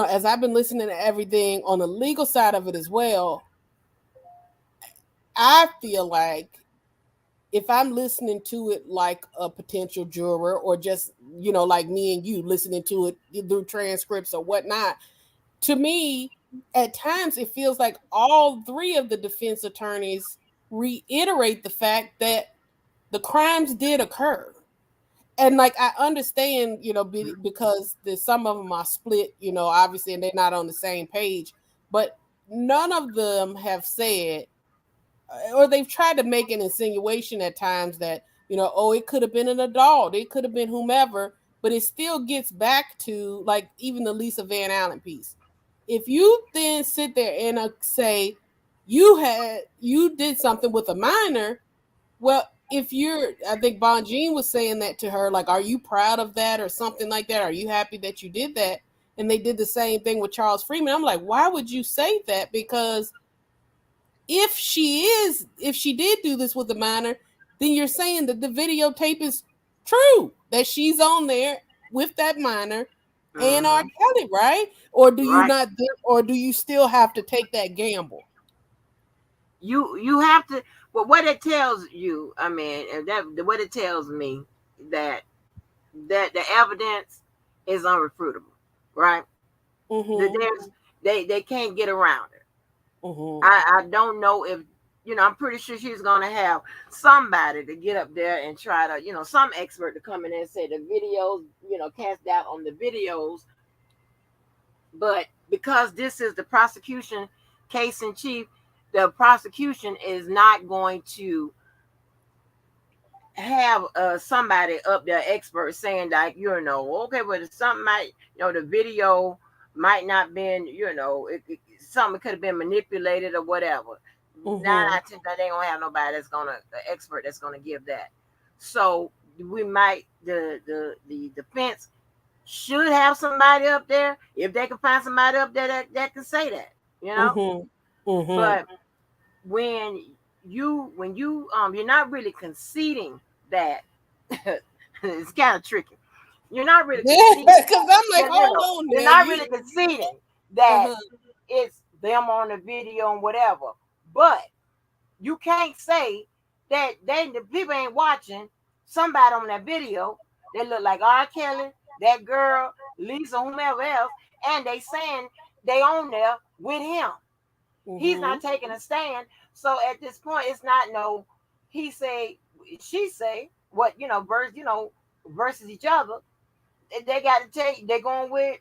as I've been listening to everything on the legal side of it as well, I feel like if I'm listening to it like a potential juror, or just like me and you listening to it through transcripts or whatnot, to me, at times it feels like all three of the defense attorneys reiterate the fact that the crimes did occur. And like I understand, because there's some of them are split, obviously, and they're not on the same page. But none of them have said, or they've tried to make an insinuation at times that, oh, it could have been an adult, it could have been whomever. But it still gets back to, like, even the Lisa Van Allen piece. If you then sit there and say you did something with a minor, well, if I think Bonjean was saying that to her, like, are you proud of that or something like that? Are you happy that you did that? And they did the same thing with Charles Freeman. I'm like, why would you say that? Because if she did do this with the minor, then you're saying that the videotape is true, that she's on there with that minor and R.
Hmm.
Kelly, right? Or do you
Right.
not? Or do you still have to take that gamble?
You have to. Well, what it tells you, I mean, and that what it tells me, that the evidence is unrefutable, right? That
Mm-hmm.
there's they can't get around it.
Mm-hmm.
I don't know if, I'm pretty sure she's gonna have somebody to get up there and try to, some expert to come in and say the videos, cast doubt on the videos. But because this is the prosecution case in chief, the prosecution is not going to have somebody up there, expert, saying that, okay, but if something might, the video might not been, something could have been manipulated or whatever. 9 out
Mm-hmm.
of 10 they ain't gonna have nobody that's gonna, an expert that's gonna give that. So we might, the defense should have somebody up there if they can find somebody up there that can say that, you know.
Mhm. Mhm.
But when you're not really conceding that it's kind of tricky. You're not really
Yeah,
conceding.
because I'm like,
Yeah,
hold on
you're
now,
not
you.
really conceding that
Uh-huh.
it's them on the video and whatever. But you can't say that the people ain't watching somebody on that video that look like R. Kelly, that girl, Lisa, whomever else, and they saying they on there with him. He's not
Mhm.
taking a stand. So at this point, it's not no he say, she say, what, versus each other. They got to take, they're going with,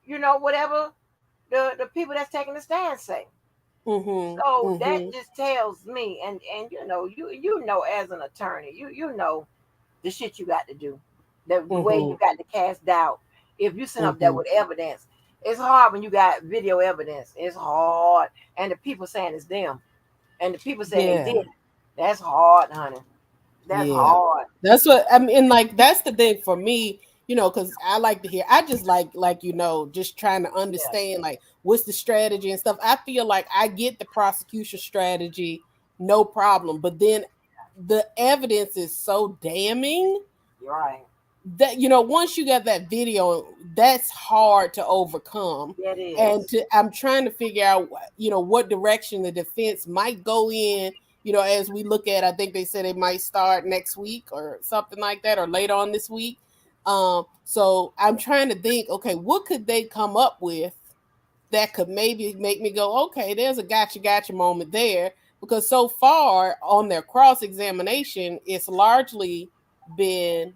whatever the people that's taking the stand say.
Mhm.
So that
Mhm.
just tells me, and you know, as an attorney, you know the shit you got to do, the way you
Mhm.
got to cast doubt. If you sit up there
Mhm.
with evidence, it's hard when you got video evidence. It's hard, and the people saying it's them, and the people saying they
Yeah.
did it. That's hard, honey. That's
Yeah.
hard.
That's what I mean. Like that's the thing for me, because I like to hear. I just like just trying to
Yeah.
understand like what's the strategy and stuff. I feel like I get the prosecution strategy, no problem. But then the evidence is so damning
You're right.
that once you got that video, that's hard to overcome.
That
And
is.
I'm trying to figure out what direction the defense might go in, as we look at. I think they said it might start next week or something like that, or later on this week. So I'm trying to think, okay, what could they come up with that could maybe make me go, okay, there's a gotcha moment there. Because so far on their cross examination, it's largely been,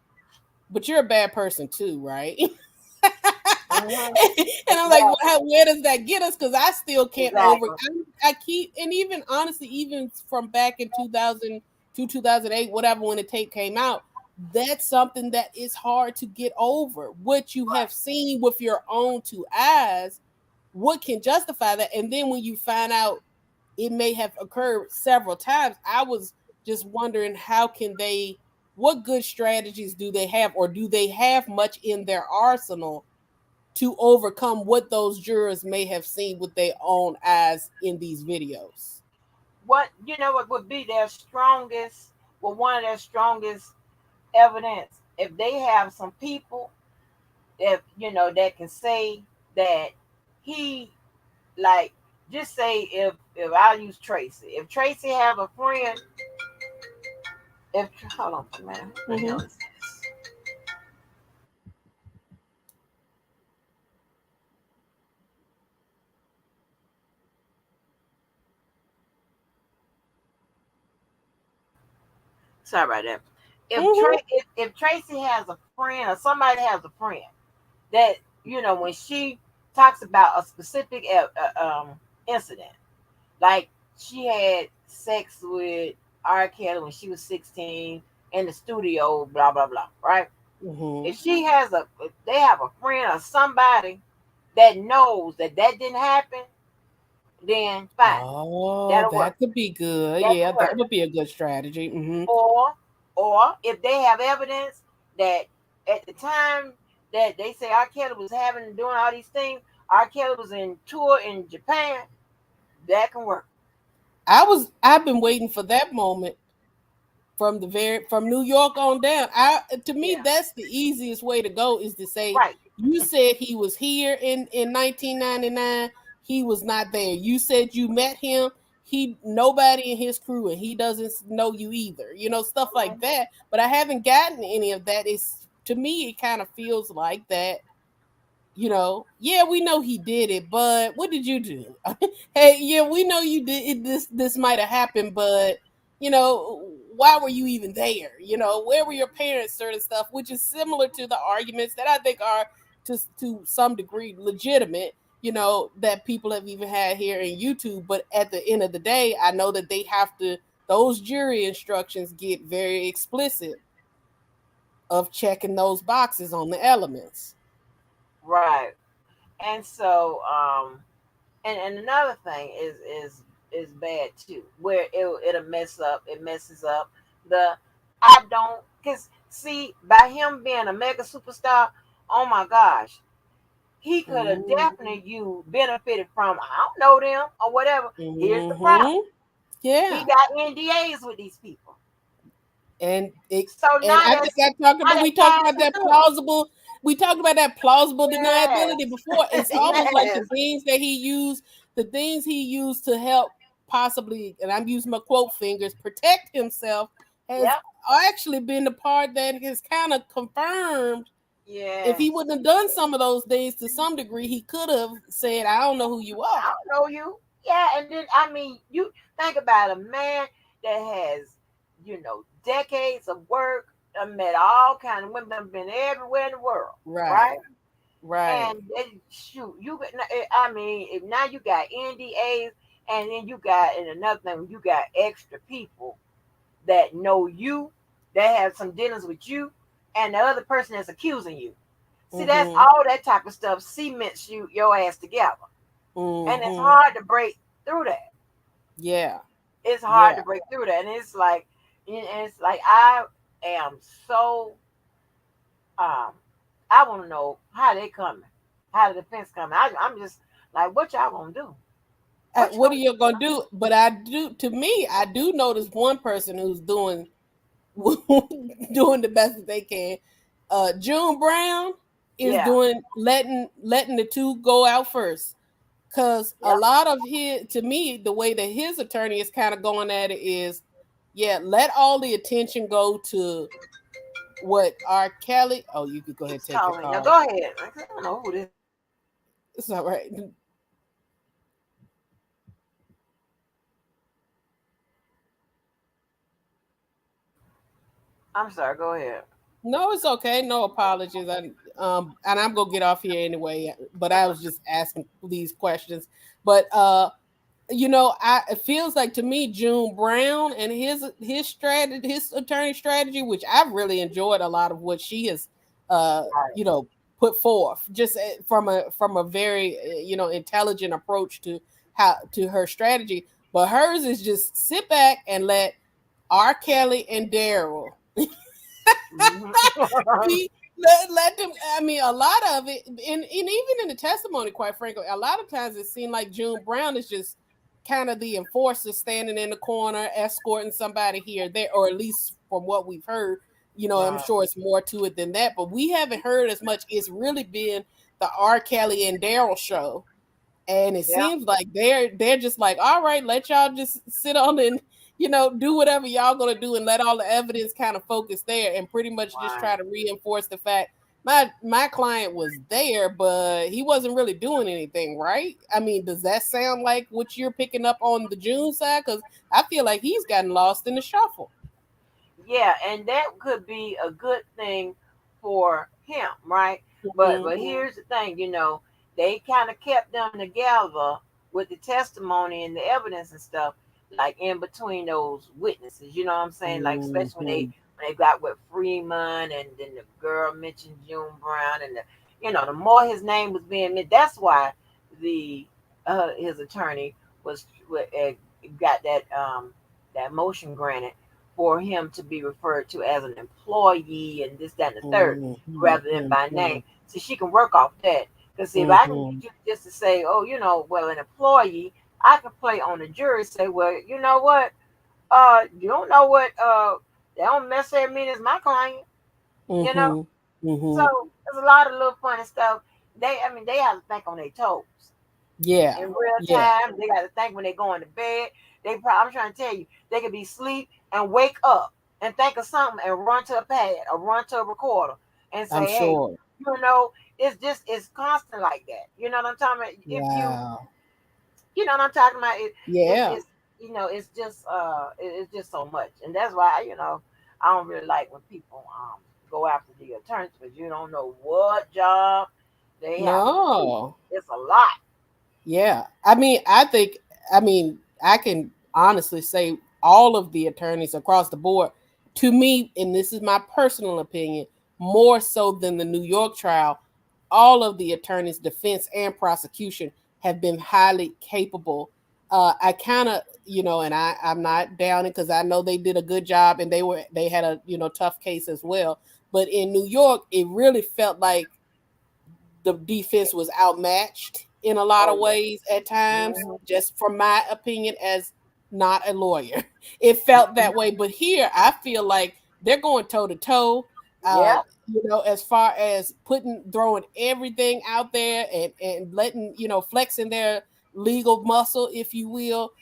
but you're a bad person too, right? And
Mm-hmm.
I'm like, well,
Exactly.
where does that get us? Because I still can't
Exactly.
I keep, and even honestly, even from back in 2002, 2008, whatever, when the tape came out, that's something that is hard to get over. What you have
Right.
seen with your own two eyes, what can justify that? And then when you find out it may have occurred several times, I was just wondering, how can they, what good strategies do they have, or do they have much in their arsenal to overcome what those jurors may have seen with their own eyes in these videos?
What would be their strongest, well, one of their strongest evidence, if they have some people, if that can say that he, like, just say, if I use Tracy, if Tracy have a friend, if hold on a minute, what the hell
Mm-hmm.
is this? Sorry about that. If
Mm-hmm.
if Tracy has a friend, or somebody has a friend that, when she talks about a specific incident, like she had sex with R. Kelly when she was 16 in the studio, blah blah blah, right?
Mm-hmm.
If they have a friend or somebody that knows that didn't happen, then fine,
Oh,
that'll work.
that could be good.
That
Yeah,
can
that
work.
would be a good strategy. Mm-hmm.
Or if they have evidence that at the time that they say R. Kelly was doing all these things, R. Kelly was in tour in Japan, that can work.
I've been waiting for that moment from New York on down. To me,
Yeah.
that's the easiest way to go, is to say,
Right.
you said he was here in 1999. He was not there. You said you met him. He, nobody in his crew, and he doesn't know you either. Stuff like
Mhm.
that. But I haven't gotten any of that. It's, to me, it kind of feels like that. Yeah, we know he did it, but what did you do? Hey, yeah, we know you did it, this might have happened, but why were you even there? Where were your parents? Certain stuff, which is similar to the arguments that I think are to some degree legitimate. That people have even had here in YouTube. But at the end of the day, I know that they have to. Those jury instructions get very explicit of checking those boxes on the elements.
Right. And so, and another thing is bad too, where it'll it messes up the, I don't, because see, by him being a mega superstar, oh my gosh, he could have
Mhm.
definitely you benefited from. I don't know them or whatever. Here's the
Mhm.
problem: he
Yeah.
got NDAs with these people,
and it
so
and
now
I think
that's
I talked
now
about
they
we talked about
passing
that
through.
plausible. We talked about that plausible deniability
Yes,
before. It's almost like
yes,
the things he used to help possibly, and I'm using my quote fingers, protect himself has
yep,
actually been the part that has kind of confirmed. If he
yes.
wouldn't have done some of those things to some degree, he could have said, "I don't know who you
I
are."
don't know you. Yeah, and then I mean, you think about a man that has, decades of work. I met all kind of women. I've been everywhere in the world, right?
Right, right.
And shoot, I mean, if now you got NDAs, and then you got, and another thing, you got extra people that know you, that have some dealings with you, and the other person that's accusing you. See, that's
Mhm.
all that type of stuff cements your ass together, and it's
Mhm.
hard to break through that.
Yeah.
It's hard
Yeah.
to break through that, and it's like I am so um I want to know how they coming, how the defense coming. I'm just like, what y'all gonna do? What you
What are
gonna
you gonna do? But I do. To me, I do notice one person who's doing doing the best that they can. June Brown
do?
is
Yeah,
doing letting the two go out first. Cause a
yeah.
lot of his, to me, the way that his attorney is kind of going at it is, yeah, let all the attention go to what R. Kelly. Oh, you could go ahead and
Keeps
take your
calling me. Now
call.
go ahead. I don't know who this.
It's all right.
I'm sorry. Go ahead.
No, it's okay. No apologies. And I'm gonna get off here anyway. But I was just asking these questions. But it feels like to me June Brown and his attorney strategy, which I've really enjoyed a lot of what she has,
Right.
you know, put forth, just from a very intelligent approach to how to her strategy. But hers is just sit back and let R. Kelly and Daryl
Hmm.
let them. I mean, a lot of it, and even in the testimony, quite frankly, a lot of times it seemed like June Brown is just kind of the enforcer standing in the corner, escorting somebody here, there, or at least from what we've heard. I'm
Right.
sure it's more to it than that, but we haven't heard as much. It's really been the R. Kelly and Daryl show, and it
Yeah.
seems like they're just like, all right, let y'all just sit on and do whatever y'all gonna do, and let all the evidence kind of focus there, and pretty much just
Right.
try to reinforce the fact my client was there, but he wasn't really doing anything, right? I mean, does that sound like what you're picking up on the June side? Because I feel like he's gotten lost in the shuffle.
Yeah, and that could be a good thing for him, right? But
Hmm.
but here's the thing, they kind of kept them together with the testimony and the evidence and stuff, like in between those witnesses. You know what I'm saying? Like especially when they
Hmm.
when they got with Freeman, and then the girl mentioned June Brown, and the more his name was being mentioned, that's why the his attorney got that motion granted for him to be referred to as an employee and this, that, and the third,
Hmm.
rather than by
Hmm.
name. So she can work off that. Because see, if I can
Hmm.
get you just to say, oh, well, an employee, I can play on the jury, say, well, you know what? You don't know what, they don't necessarily mean it's my client, you know?
Hmm. Hmm.
So there's a lot of little funny stuff. They have to think on their toes
Yeah.
in real
Yeah.
time. They got to think when they're going to bed. I'm trying to tell you, they could be asleep and wake up and think of something and run to a pad or run to a recorder and
I'm
say, hey,
sure.
it's constant like that. You know what I'm talking about? If
Wow.
you know what I'm talking about,
Yeah.
it's just so much, and that's why I don't really like when people go after the attorneys because you don't know what job they have to do.
No.
It's a lot.
Yeah. I mean, I can honestly say all of the attorneys across the board, to me, and this is my personal opinion, more so than the New York trial, all of the attorneys, defense and prosecution, have been highly capable. I kind of, and I'm not downing because I know they did a good job and they had a tough case as well. But in New York, it really felt like the defense was outmatched in a lot
Oh
of
yeah.
ways at times,
Mhm.
just from my opinion as not a lawyer. It felt that
Mhm.
way. But here I feel like they're going toe to toe.
Yep.
As far as throwing everything out there and letting, flexing their legal muscle, if you will,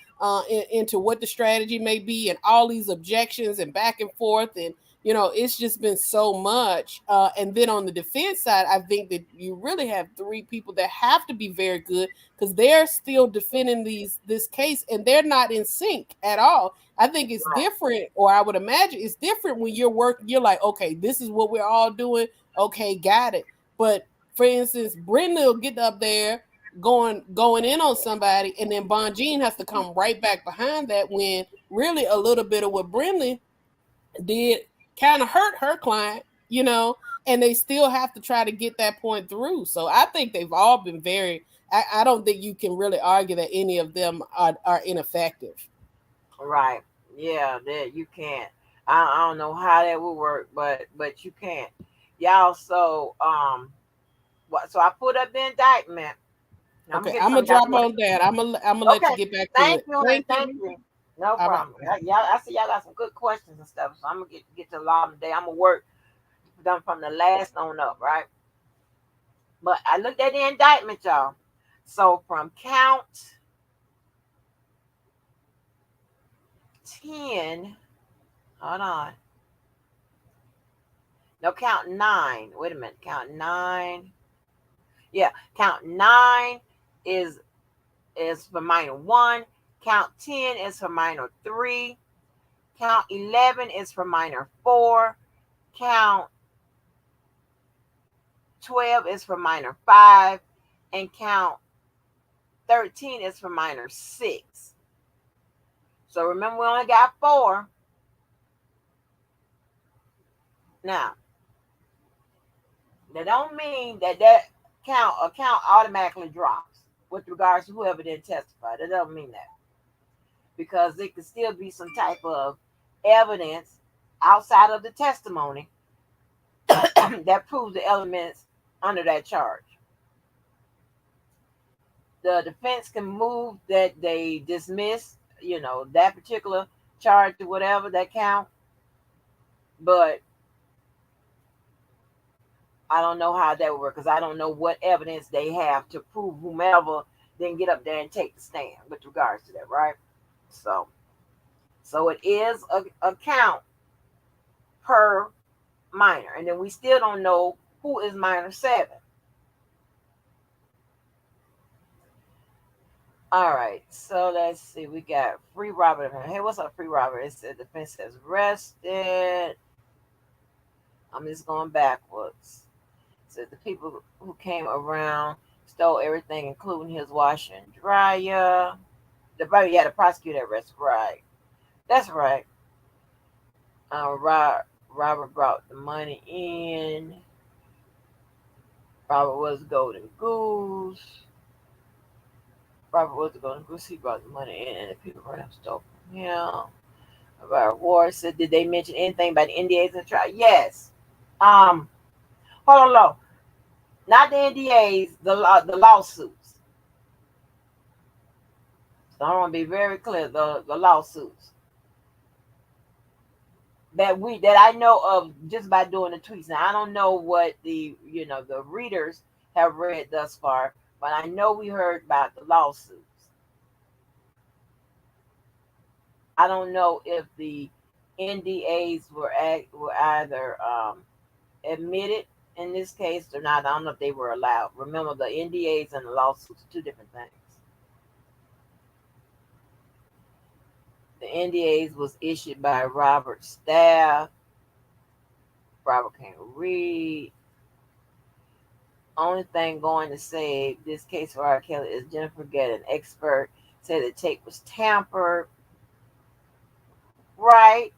into what the strategy may be, and all these objections and back and forth, and it's just been so much. And then on the defense side, I think that you really have three people that have to be very good, because they're still defending this case, and they're not in sync at all. I think it's
Right.
different, or I would imagine it's different when you're working. You're like, okay, this is what we're all doing. Okay, got it. But for instance, Brenda will get up there going in on somebody, and then Bonjean has to come right back behind that, when really a little bit of what Brenda did kind of hurt her client, and they still have to try to get that point through. So I think they've all been I don't think you can really argue that any of them are ineffective.
Right. Yeah, that you can't. I don't know how that would work, but you can't. Y'all, so I put up the indictment. Now I'm
Okay,
gonna get
I'm
some
gonna
of y'all
drop
questions.
on that. I'm gonna let you
Okay.
get back to
Thank
it.
you, honey.
Thank
Thank
you.
you. No
All right.
problem. Y'all, I see y'all got some good questions and stuff. So I'm gonna get to a lot today. I'm gonna work done from the last on up, right? But I looked at the indictment, y'all. So from count 10, hold on. No, count 9. Wait a minute. Count 9. Yeah, count 9 is is for minor 1. Count 10 is for minor 3. Count 11 is for minor 4. Count 12 is for minor 5. And count 13 is for minor 6. So remember, we only got 4. Now, that don't mean that account automatically drops with regards to whoever didn't testify. That doesn't mean that, because there could still be some type of evidence outside of the testimony that proves the elements under that charge. The defense can move that they dismiss, that particular charge or whatever that count, but I don't know how that would work, because I don't know what evidence they have to prove whomever then get up there and take the stand with regards to that, right? So, so it is a count per minor, and then we still don't know who is minor 7. All right, so let's see. We got free Robert. Hey, what's up, free Robert? It said defense has rested. I'm just going backwards. It said the people who came around stole everything, including his washer and dryer. The prosecutor arrested. Right, that's right. Robert brought the money in. Robert was golden goose. Robert was the golden goose. He brought the money in, and the people around stole from him. Robert Ward said, "Did they mention anything about the NDAs in the trial?" Yes. Um, hold on, low. Not the NDAs, the lawsuits. So I want to be very clear. The lawsuits that I know of just by doing the tweets. Now I don't know what the readers have read thus far, but I know we heard about the lawsuits. I don't know if the NDAs were either admitted in this case or not. I don't know if they were allowed. Remember, the NDAs and the lawsuits are two different things. The NDAs was issued by Robert's staff. Robert can't read. Only thing going to save this case for R. Kelly is Jennifer Get, an expert, said the tape was tampered. Right.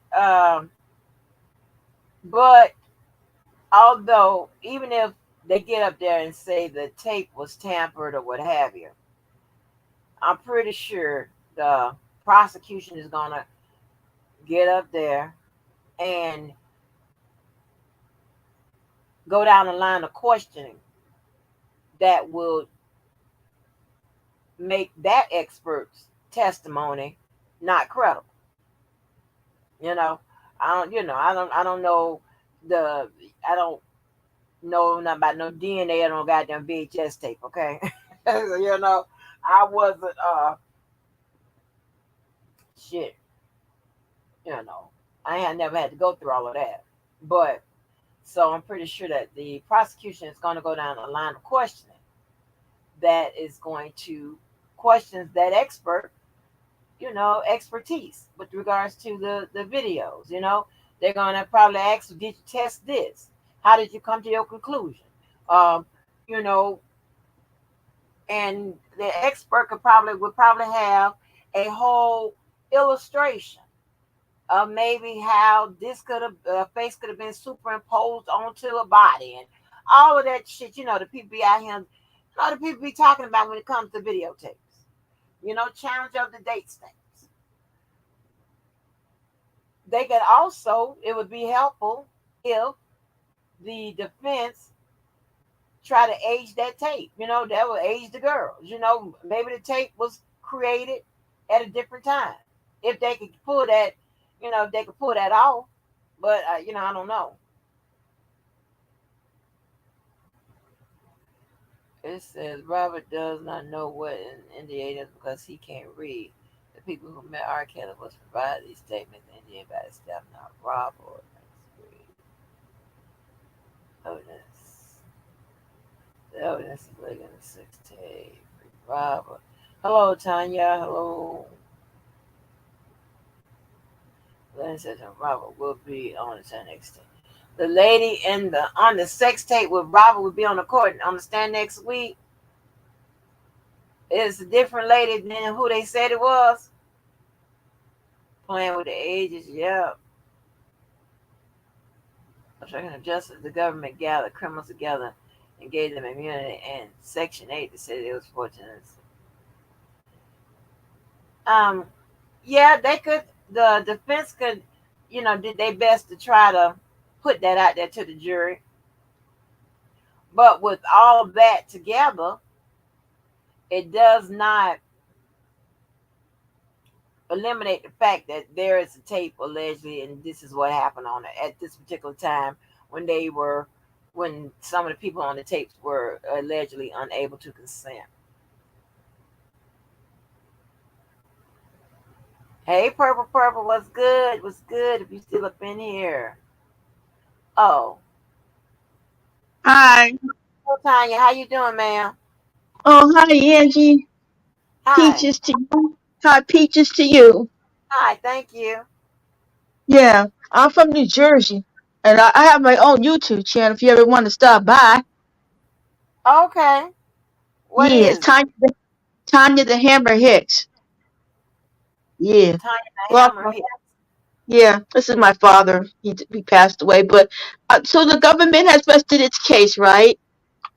But although, even if they get up there and say the tape was tampered or what have you, I'm pretty sure the prosecution is going to get up there and go down the line of questioning that will make that expert's testimony not credible. You know, I don't know the, I don't know nothing about no DNA or no goddamn VHS tape. Okay, so, I wasn't shit. You know, I had never had to go through all of that, but so I'm pretty sure that the prosecution is going to go down a line of questioning that is going to question that expert, expertise with regards to the videos. They're going to probably ask, did you test this? How did you come to your conclusion? Um, you know, and the expert would probably have a whole illustration of maybe how this could have face could have been superimposed onto a body and all of that shit. The people be out here, the people be talking about when it comes to videotapes. Challenge of the date stamps. They could also, it would be helpful if the defense try to age that tape. That would age the girls. Maybe the tape was created at a different time. If they could pull that, if they could pull that off. But I don't know. It says Robert does not know what an NDA is because he can't read. The people who met R. Kelly was provided these statements. NDA by the staff, not Robert. Evidence. The evidence is laid in the 6 tape. Robert. Hello, Tanya. Hello. Lennon says Robert will be on the next tape. The lady on the sex tape with Robert will be on the court on the stand next week. It's a different lady than who they said it was. Playing with the ages, yeah. Obstruction of justice, the government gathered criminals together and gave them immunity, and Section 8 said it was fortunate. Um, yeah, they could, the defense could, did their best to try to put that out there to the jury. But with all of that together, it does not eliminate the fact that there is a tape allegedly, and this is what happened on it at this particular time when some of the people on the tapes were allegedly unable to consent. Hey, Purple, what's good? What's good if you still up in here? Oh,
Hi.
well, Tanya, how you doing, ma'am?
Oh, hi, Angie.
Hi.
Peaches to you. Hi, peaches to you.
Hi, thank you.
Yeah, I'm from New Jersey, and I have my own YouTube channel if you ever want to stop by.
Okay. What
Yeah, it's
is it?
Tanya the Hammer Hicks. Yeah.
Tanya the
Well,
Hammer Hit.
yeah, this is my father. He passed away, but so the government has rested its case, right?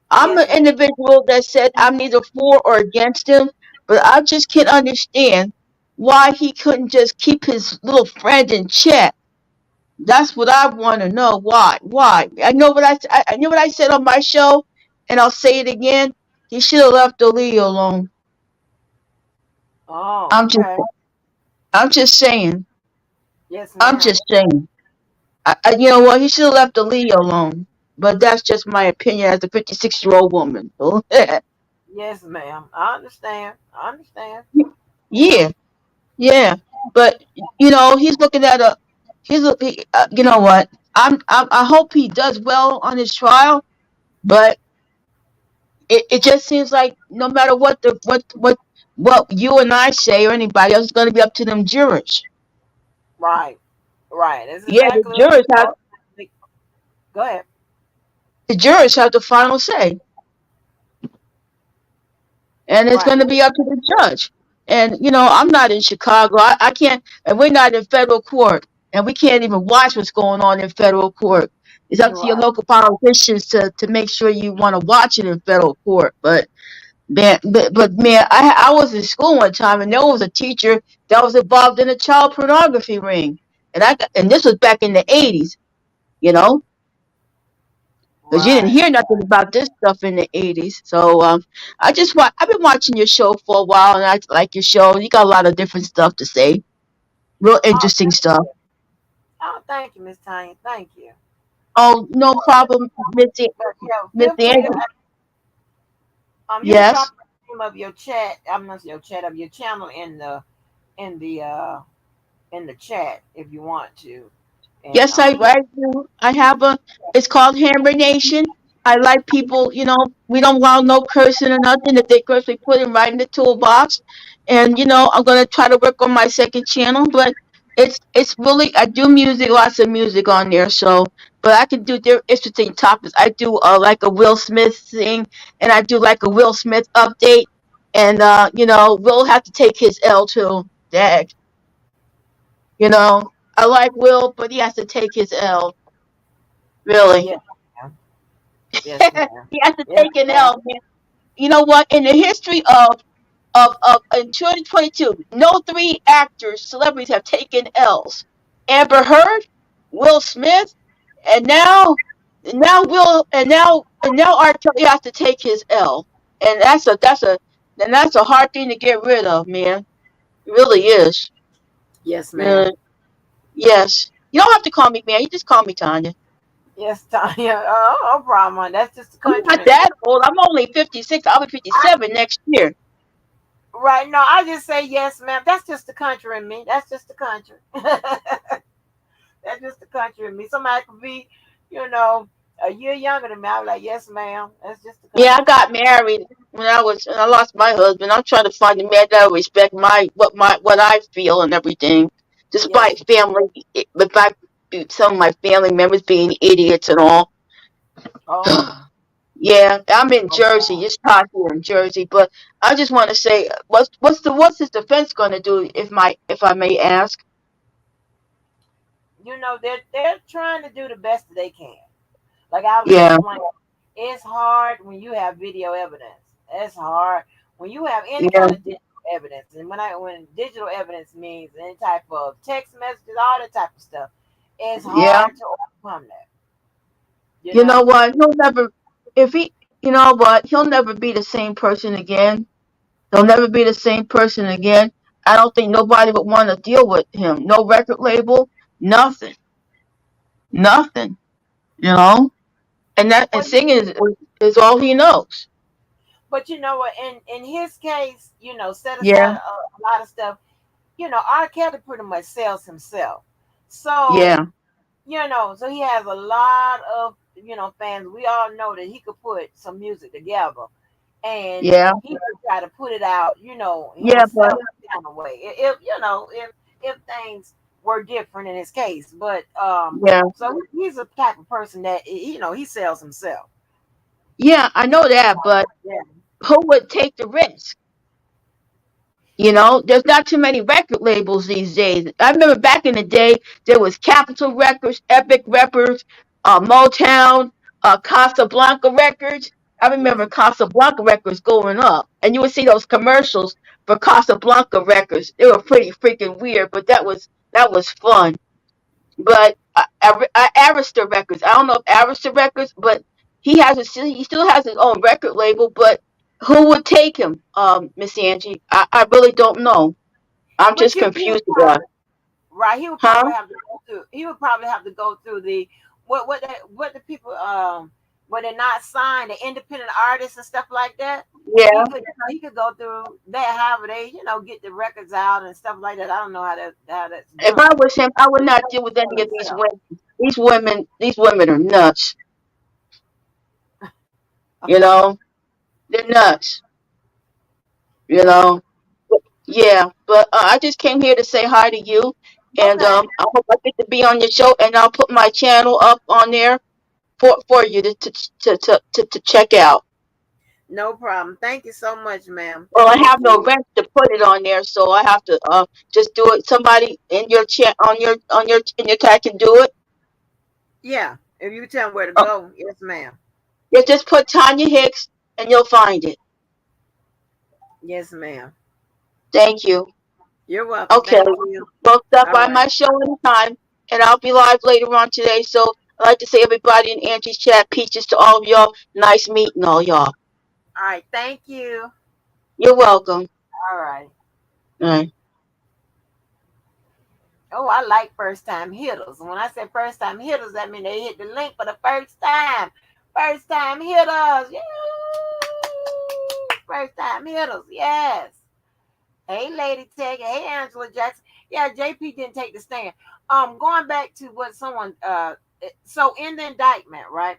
I'm
Yes,
an
ma'am.
individual that said I'm neither for or against him, but I just can't understand why he couldn't just keep his little friend in check. That's what I want to know. Why? Why? I know what I said on my show, and I'll say it again. He should have left Aaliyah alone.
Oh,
I'm just,
okay.
I'm just saying.
Yes,
I'm
ma'am.
just saying. You know what? He should have left Aaliyah alone. But that's just my opinion as a 56-year-old woman.
Yes, ma'am. I understand. I understand. You know.
Yeah, yeah. But he's looking at you know what? I hope he does well on his trial. But it just seems like no matter what you and I say or anybody else is going to be up to them jurors.
Right. Right. That's
Yeah,
exactly it. Ultimately, go ahead.
the jurors have the final say, and it's going
Right.
to be up to the judge. And I'm not in Chicago. I can't, and we're not in federal court, and we can't even watch what's going on in federal court. It's up to your
Right.
local politicians to make sure you want to watch it in federal court. But man, I was in school one time, and there was a teacher that was involved in a child pornography ring, and this was back in the 80s, you know. because you didn't
Right.
hear nothing about this stuff in the 80s. So I've been watching your show for a while, and I like your show. You got a lot of different stuff to say, real
Oh,
interesting stuff.
oh, thank you, Miss Tanya. Thank you.
Oh, no problem,
But yeah,
Miss
feel free to
Angie.
you can
Yes.
drop the name of your chat. I'm not your chat of your channel in the uh in the chat if you want to. And
Yes, I do. I have a. It's called Hammer Nation. I like people. We don't allow no cursing or nothing. If they curse, we put it right in the toolbox. And I'm gonna try to work on my second channel, but it's really I do music, lots of music on there. So, but I can do interesting topics. I do like a Will Smith thing, and I do like a Will Smith update. And Will have to take his L too. Dag. I like Will, but he has to take his L. Really.
yes, ma'am. Yes, ma'am.
He has to
Yes,
take an
ma'am.
L, man. You know what? In the history of in 2022, no three actors, celebrities have taken L's. Amber Heard, Will Smith, and now R. Kelly has to take his L. And that's a hard thing to get rid of, man. It really is.
Yes,
Uh,
ma'am.
yes. You don't have to call me man. You just call me Tanya.
Yes, Tanya. Oh, no problem. That's just the
I'm
country
not
in me.
that old. I'm only 56. I'll be
I,
57 next year.
right? No, I just say yes, ma'am. That's just the country in me. That's just the country. That's just the country in me. Somebody could be, you know, a year younger than me. I'm like, yes, ma'am. That's just the
Yeah, I
country.
got married when I lost my husband. I'm trying to find a man that will respect what I feel and everything,
Yes.
despite some of my family members being idiots and all.
Oh.
Yeah, I'm in
Oh
Jersey.
God.
It's hot here in Jersey, but I just want to say, what's his defense going to do if I may ask?
They're trying to do the best that they can. Like I was
Yeah,
explaining, it's hard when you have video evidence. It's hard when you have any
yeah,
kind of digital evidence. And when digital evidence means any type of text messages, all that type of stuff, it's
yeah.
hard to overcome that. You
You know
know.
what? He'll never. If he, you know what? He'll never be the same person again. He'll never be the same person again. I don't think nobody would want to deal with him. No record label, nothing, nothing. You know, and
Well,
singing is all he knows.
but you know what? In his case, set
Yeah,
aside a lot of stuff. R. Kelly pretty much sells himself. So
yeah,
so he has a lot of fans. We all know that he could put some music together, and
yeah,
he could try to put it out,
yeah.
himself kind of way. If things were different in his case, but
Yeah,
so he's a type of person that he sells himself.
yeah. I know that, but
Yeah.
who would take the risk? There's not too many record labels these days. I remember back in the day, there was Capitol Records, Epic Records, Motown, Casablanca Records. I
Yes.
remember Casablanca Records going up, and you would see those commercials for Casablanca Records. They were pretty freaking weird, but that was fun. But Arista Records, I don't know if Arista Records, but he still has his own record label. But who would take him, Miss Angie? I really don't know. I'm
But
just
he would
confused about it.
right. He would
Huh?
probably have to go through. He would probably have to go through the what the people when they're not signed, the independent artists and stuff like that.
Yeah.
He could go through that. However, they get the records out and stuff like that. I don't know how that's
If I
done.
was him, I would
But
not
he
deal
has
with
to sell
any of these
himself.
women. These women are nuts. You know, they're nuts. You know. Yeah, but I just came here to say hi to you, and
Okay,
I hope I get to be on your show, and I'll put my channel up on there for you to check out.
no problem. Thank you so much, ma'am.
Well, I
Thank
have no
you.
rent to put it on there, so I have to just do it. Somebody in your chat on your in your chat can do it.
Yeah, if you tell me where to
Uh,
go, yes, ma'am.
yeah, just put Tanya Hicks, and you'll find it.
Yes, ma'am.
Thank you.
You're welcome.
Okay.
Thank you.
Well, stop
All
by
right.
my show anytime, and I'll be live later on today. So I'd like to say everybody in Angie's chat, peaches to all of y'all. Nice meeting all y'all.
All right, thank you.
You're welcome.
All right.
All right.
Oh, I like first time hitters. When I say first time hitters, that means they hit the link for the first time. First time hitters. Yeah. First time hitters. Yes. Hey, Lady Tech. Hey, Angela Jackson. Yeah, JP didn't take the stand. Going back to what someone so in the indictment, right?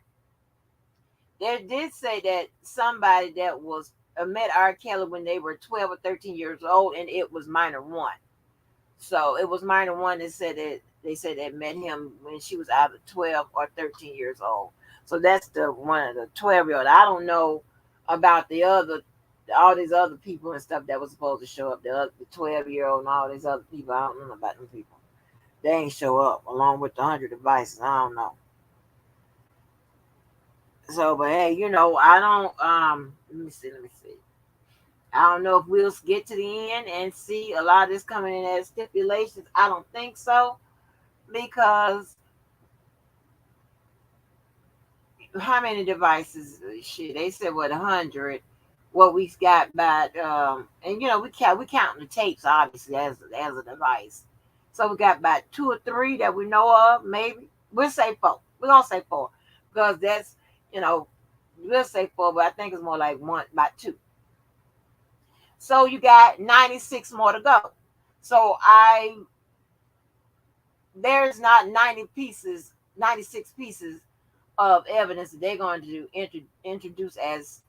They did say that somebody that was met R. Kelly when they were 12 or 13 years old, and it was minor one. So it was minor one that said that they said they met him when she was either 12 or 13 years old. So that's the one of the 12-year-old. I don't know about the other, all these other people and stuff that was supposed to show up. The 12-year-old and all these other people. I don't know about them people. They ain't show up along with the 100 devices. I don't know. So, but hey, I don't. Let me see. Let me see. I don't know if we'll get to the end and see a lot of this coming in as stipulations. I don't think so because how many devices? Shit, they said what 100. What we got by and we counting the tapes obviously as a device. So we got about two or three that we know of. Maybe we'll say four. We're gonna say four because that's you know we'll say four, but I think it's more like one about two. So you got 96 more to go. So there's not 90 pieces, 96 pieces of evidence that they're going to introduce as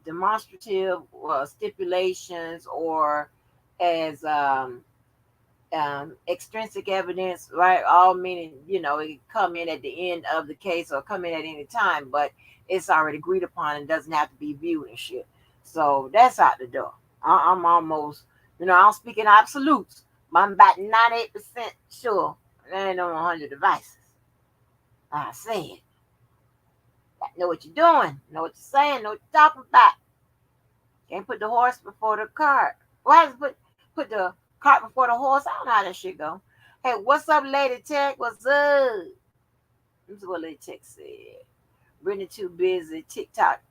demonstrative stipulations or as extrinsic evidence, right? All meaning, it can come in at the end of the case or come in at any time, but it's already agreed upon and doesn't have to be viewed and shit. So that's out the door. I'm almost, I'm speaking absolutes, but I'm about 98% sure there ain't no 100 devices. I said, know what you're doing, know what you're saying, know what you're talking about. Can't put the horse before the cart. Why does put the cart before the horse? I don't know how that shit go. Hey, what's up, Lady Tech? What's up? This is what Lady Tech said. Brittany too busy. TikTok,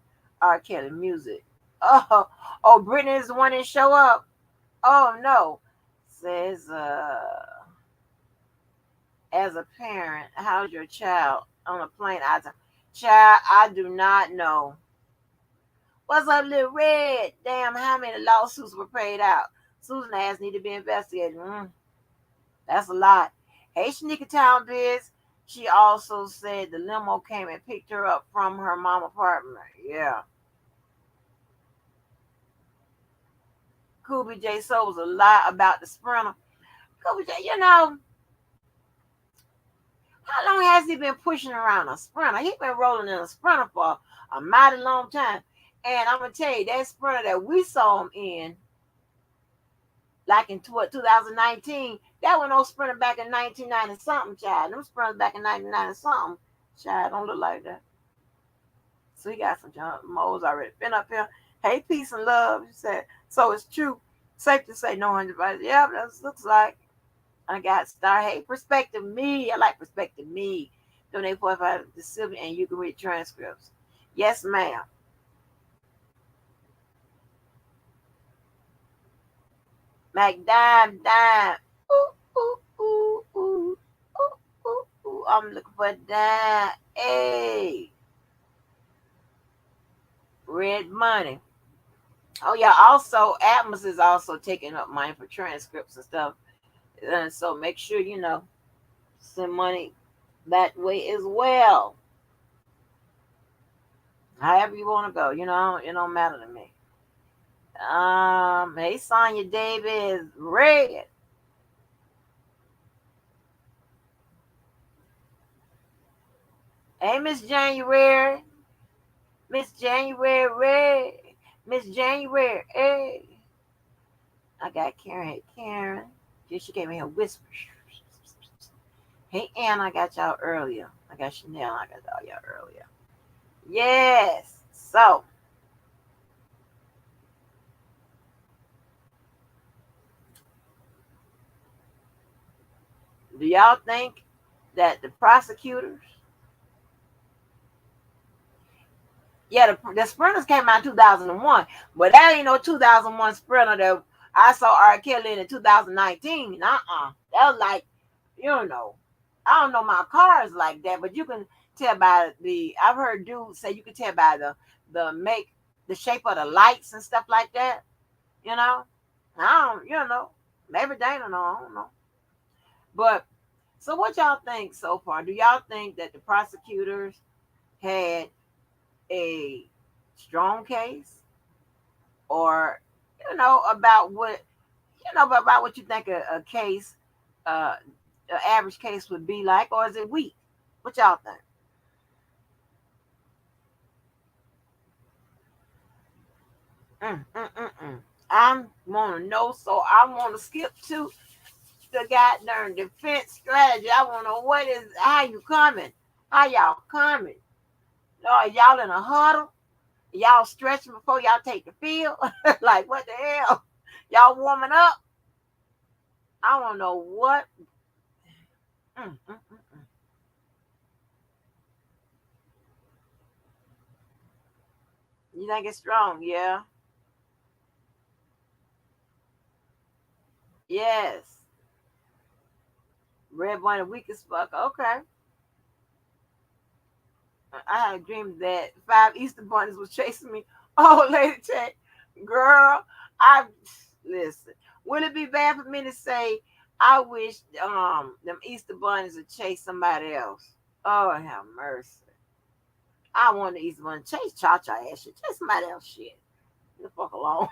R. Kelly music. Oh, Brittany is the one that show up. Oh no. Says as a parent, how's your child on a plane item? Child, I do not know. What's up, Little Red? Damn, how many lawsuits were paid out? Susan ass need to be investigated. That's a lot. Hey, Sneaker Town Biz. She also said the limo came and picked her up from her mom apartment. Yeah. Kobe J. So was a lot about the Sprinter. Kobe J, how long has he been pushing around a Sprinter? He been rolling in a Sprinter for a mighty long time. And I'm going to tell you, that Sprinter that we saw him in, like in 2019, that one no Sprinter back in 1990 something, child. Them Sprinters back in 1990 something, child, don't look like that. So he got some John Mo's already been up here. Hey, peace and love. He said, so it's true. Safe to say no 100 devices. Yeah, that looks like I got star. Hey, Perspective Me. I like Perspective Me. Donate 45 to Sylvia and you can read transcripts. Yes, ma'am. Dime. Ooh, ooh, ooh, ooh, ooh, ooh, ooh. I'm looking for that. Hey, Red Money. Oh yeah. Also, Atmos is also taking up mine for transcripts and stuff. And so make sure send money that way as well. However you want to go, it don't matter to me. Hey Sonya Davis, Red. Hey Miss January, Miss January, Red, Miss January. Hey, I got Karen. Hey Karen, she came in here whisper. Hey Ann, I got y'all earlier. I got Chanel, I got all y'all earlier. Yes. So, do y'all think? that the prosecutors, yeah, the Sprinters came out in 2001, but that ain't no 2001 Sprinter that I saw R. Kelly in 2019. That was like, I don't know my cars like that, but you can tell by I've heard dudes say you can tell by the shape of the lights and stuff like that, you know. I don't, maybe they don't know, I don't know. But so what y'all think so far? Do y'all think that the prosecutors had a strong case, or about what about what you think a case, uh, an average case would be like, or is it weak? What y'all think? I want to know, so I want to skip to the goddamn defense strategy. I want to know how you coming, how y'all coming. Are y'all in a huddle? Y'all stretching before y'all take the field? Like what the hell? Y'all warming up? I want to know what. Mm, mm, mm, mm. You think it's strong? Yeah. Yes. Red bunny weak as fuck. Okay. I had a dream that 5 Easter bunnies was chasing me. Oh, Lady Tech, girl, I listen. Would it be bad for me to say I wish them Easter bunnies would chase somebody else? Oh, have mercy. I want the Easter bunny chase Cha Cha ass shit. Chase somebody else shit. Get the fuck alone.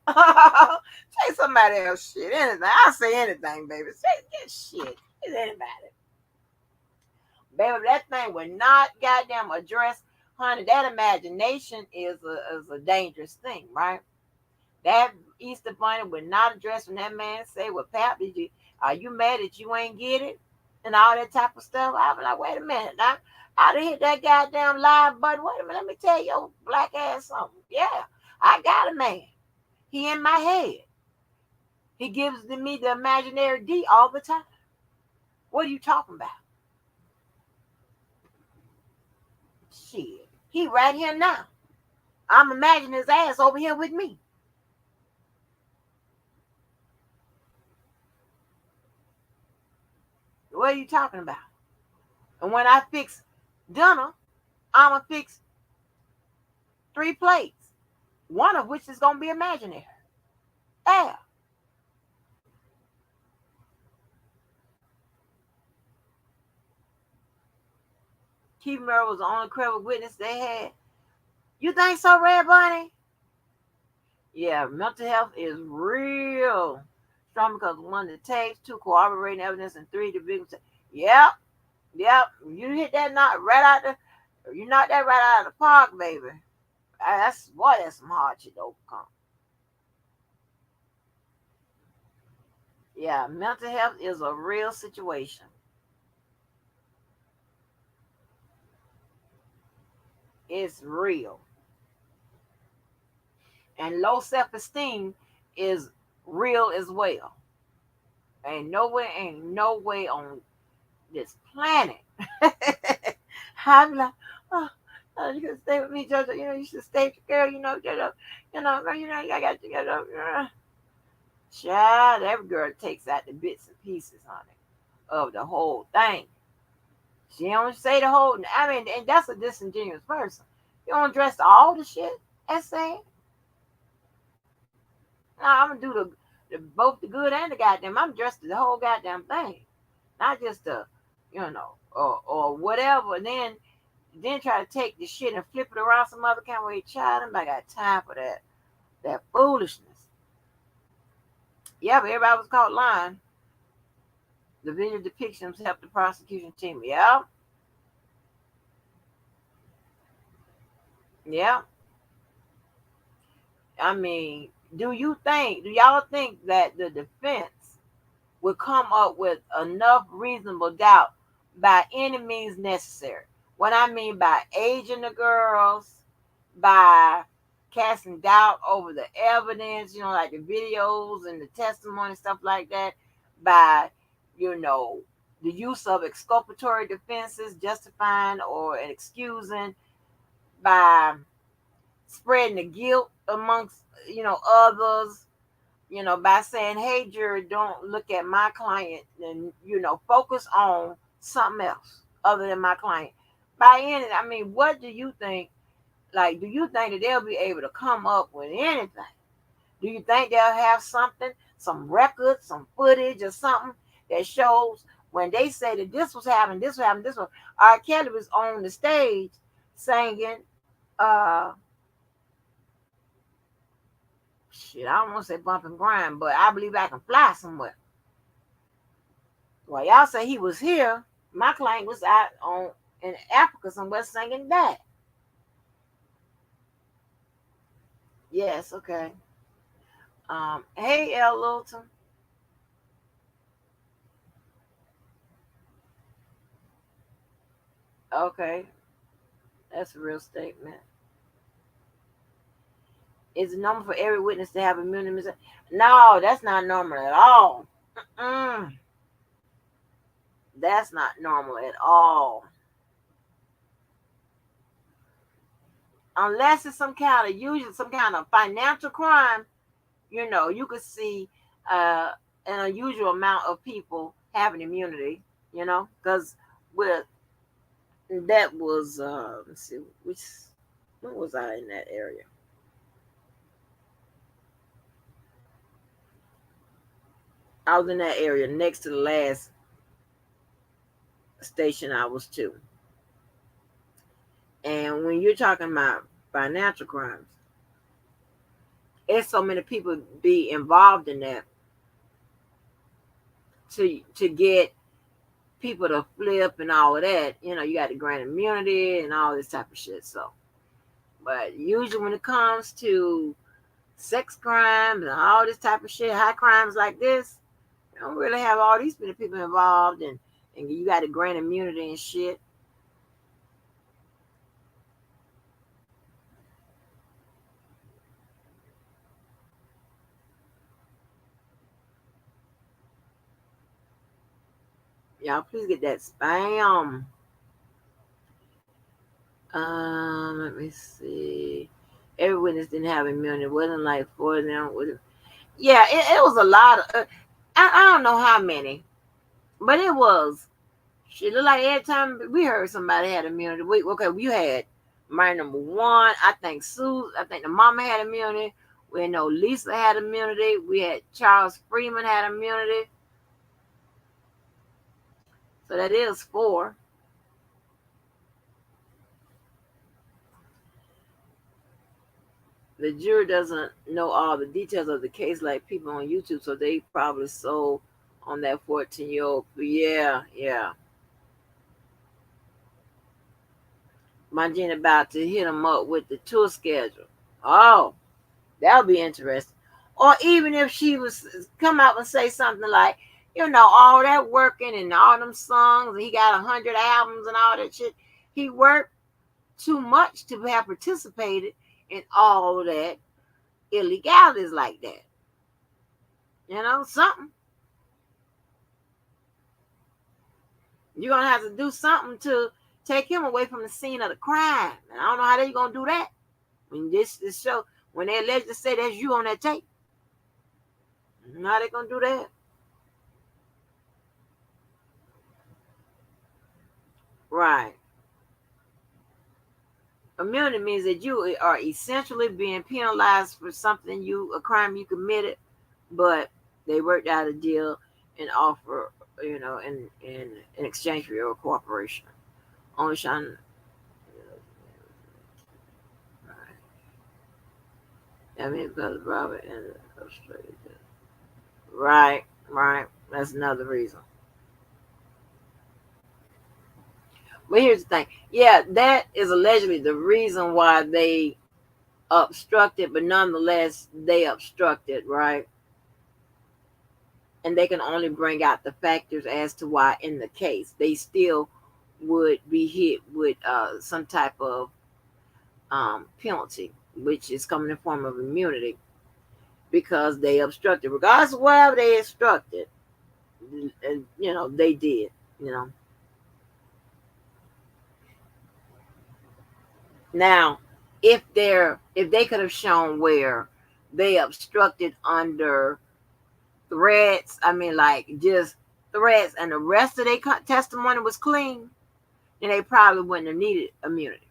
Chase somebody else shit. Anything. I'll say anything, baby. Say get shit. It's anybody. Baby, that thing would not goddamn address, honey. That imagination is a dangerous thing, right? That Easter bunny would not address when that man say, "Well, Pap, are you mad that you ain't get it?" And all that type of stuff. I was like, wait a minute, now I'd have hit that goddamn live button. Wait a minute, let me tell your black ass something. Yeah, I got a man. He in my head. He gives me the imaginary D all the time. What are you talking about? Shit. He right here now. I'm imagining his ass over here with me. What are you talking about? And when I fix dinner, I'ma fix 3 plates, one of which is gonna be imaginary. Yeah. Keith Murray was the only credible witness they had. You think so, Red Bunny? Yeah, mental health is real strong because one, the tapes, two, corroborating evidence, and three, the victims. Yep, yep. You hit that knot right out you knocked that right out of the park, baby. That's some hard shit to overcome. Yeah, mental health is a real situation. It's real. And low self-esteem is real as well. Ain't no way on this planet. I'm like, oh, you can stay with me, Jojo. You should stay with your girl. Jojo. Girl, I got to get up. Child, every girl takes out the bits and pieces, honey, of the whole thing. She don't say the whole. I mean, and that's a disingenuous person. You don't dress all the shit. That's saying. No, I'm gonna do the both the good and the goddamn. I'm dressed the whole goddamn thing, not just or whatever. And then try to take the shit and flip it around some other kind of way. Child, I got time for that foolishness. Yeah, but everybody was caught lying. The video depictions helped the prosecution team. Yeah, yeah. I mean, do y'all think that the defense would come up with enough reasonable doubt by any means necessary? What I mean by aging the girls, by casting doubt over the evidence, like the videos and the testimony, stuff like that, by, you know, the use of exculpatory defenses, justifying or excusing by spreading the guilt amongst others, by saying, hey, jury, don't look at my client, and focus on something else other than my client. By any, I mean, what do you think? Like, do you think that they'll be able to come up with anything? Do you think they'll have something, some records, some footage, or something that shows when they say that this was happening, this was happening, this was? R. Kelly was on the stage singing. Uh, Shit, I don't want to say bump and grind, but I believe I can fly somewhere. Well, y'all say he was here. My client was out on in Africa somewhere singing that. Yes, okay. Hey, L. Littleton. Okay, that's a real statement. Is it normal for every witness to have immunity? No, that's not normal at all. Mm-mm. That's not normal at all. Unless it's usually some kind of financial crime, you could see uh, an unusual amount of people having immunity, because with that was, let's see, when was I in that area? I was in that area next to the last station I was to. And when you're talking about financial crimes, it's so many people be involved in that to get people to flip and all of that. You got the grant immunity and all this type of shit. So, but usually when it comes to sex crimes and all this type of shit, high crimes like this, you don't really have all these many people involved, and you got the grant immunity and shit. Y'all, please get that spam. Let me see. Every witness didn't have immunity. It wasn't like four of them. Yeah, it was a lot of. I don't know how many, but it was. She looked like every time we heard somebody had immunity. Okay, you had my number one. I think Sue. I think the mama had immunity. We know Lisa had immunity. We had Charles Freeman had immunity. So that is four. The jury doesn't know all the details of the case like people on YouTube, so they probably sold on that 14-year-old. Yeah, yeah. My Jen about to hit them up with the tour schedule. Oh, that'll be interesting. Or even if she was come out and say something like, all that working and all them songs, and he got 100 albums and all that shit. He worked too much to have participated in all that illegalities like that. Something. You're gonna have to do something to take him away from the scene of the crime. And I don't know how they're gonna do that. When this show, when they allegedly say that's you on that tape. How they gonna do that? Right. Immunity means that you are essentially being penalized for a crime you committed, but they worked out a deal and offer, in exchange for your cooperation. Only shine. Right. I mean, because Robert and Australia. Right, right. That's another reason. But here's the thing. Yeah, that is allegedly the reason why they obstructed, but nonetheless, they obstructed, right? And they can only bring out the factors as to why in the case they still would be hit with some type of penalty, which is coming in the form of immunity because they obstructed. Regardless of whatever they obstructed, they did. You know. Now, if they could have shown where they obstructed under threats, I mean, like just threats, and the rest of their testimony was clean, then they probably wouldn't have needed immunity.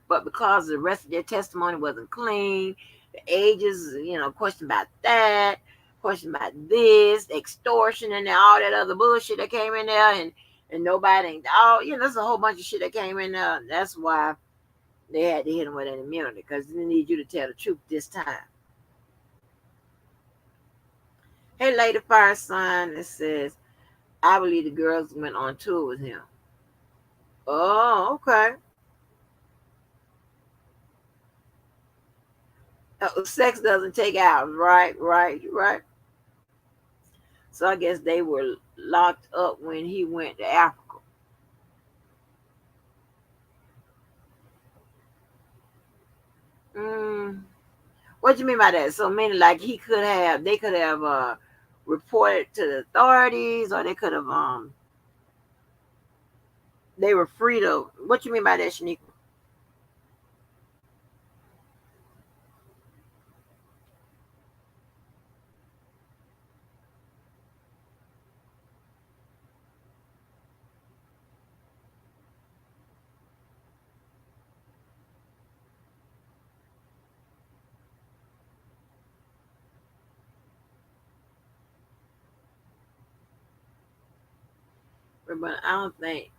But because the rest of their testimony wasn't clean, the ages, question about that, question about this, extortion, and all that other bullshit that came in there, and nobody, there's a whole bunch of shit that came in there. That's why they had to hit him with an immunity, because they need you to tell the truth this time. Hey, Lady Fire Sign, it says, I believe the girls went on tour with him. Oh, okay. Sex doesn't take hours, right, right, right. So I guess they were locked up when he went to Africa. Mm, what do you mean by that? So meaning like they could have reported to the authorities, or they could have they were free to. What you mean by that, Shaniqua? But I don't think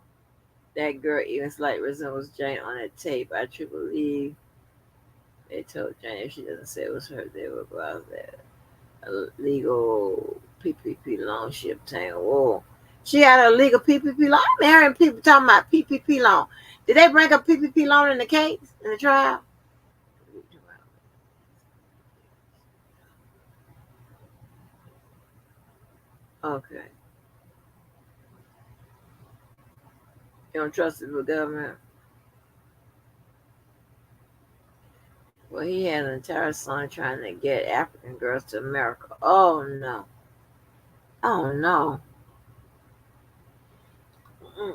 that girl even slightly resembles Jane on that tape. I truly believe they told Jane if she doesn't say it was her, they will go out there. A legal PPP loan she obtained. Whoa. She had a legal PPP loan. I'm hearing people talking about PPP loan. Did they bring up PPP loan in the case, in the trial? Okay. You don't trust the government? Well, he had an entire song trying to get African girls to America. Oh, no. Oh, no.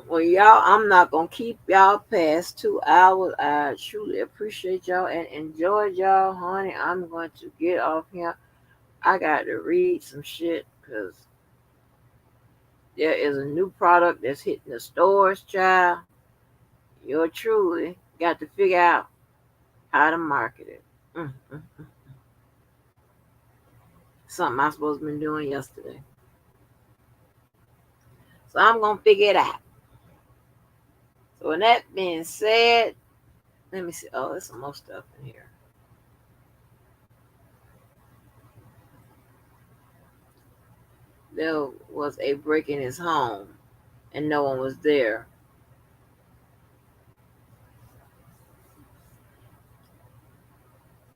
Well, y'all, I'm not gonna keep y'all past 2 hours. I truly appreciate y'all and enjoy y'all, honey. I'm going to get off here. I got to read some shit because there is a new product that's hitting the stores, child. You're truly got to figure out how to market it. Mm. Something I supposed to been doing yesterday. So I'm gonna figure it out. So with that being said, let me see. Oh, there's some more stuff in here. There was a break in his home and no one was there.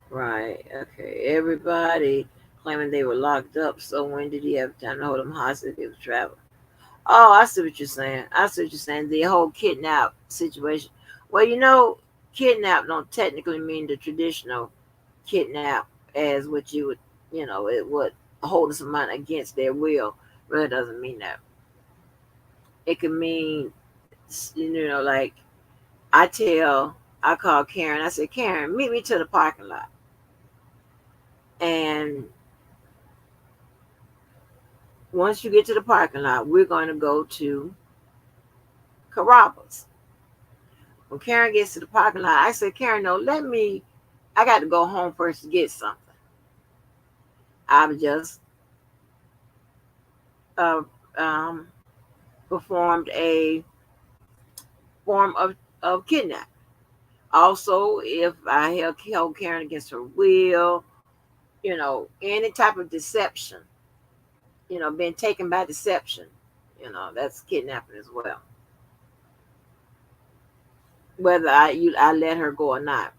Right. Okay. Everybody claiming they were locked up. So when did he have time to hold them hostage if he was traveling? Oh, I see what you're saying. I see what you're saying. The whole kidnap situation. Well, kidnap don't technically mean the traditional kidnap as what you would, it would hold someone against their will. Really doesn't mean that. It could mean, like I call Karen. I said, Karen, meet me to the parking lot. And once you get to the parking lot, we're going to go to Carrabba's. When Karen gets to the parking lot, I said, Karen, no, I got to go home first to get something. I've just uh, um, performed a form of kidnapping. Also, if I held Karen against her will, any type of deception, being taken by deception, that's kidnapping as well. Whether I let her go or not.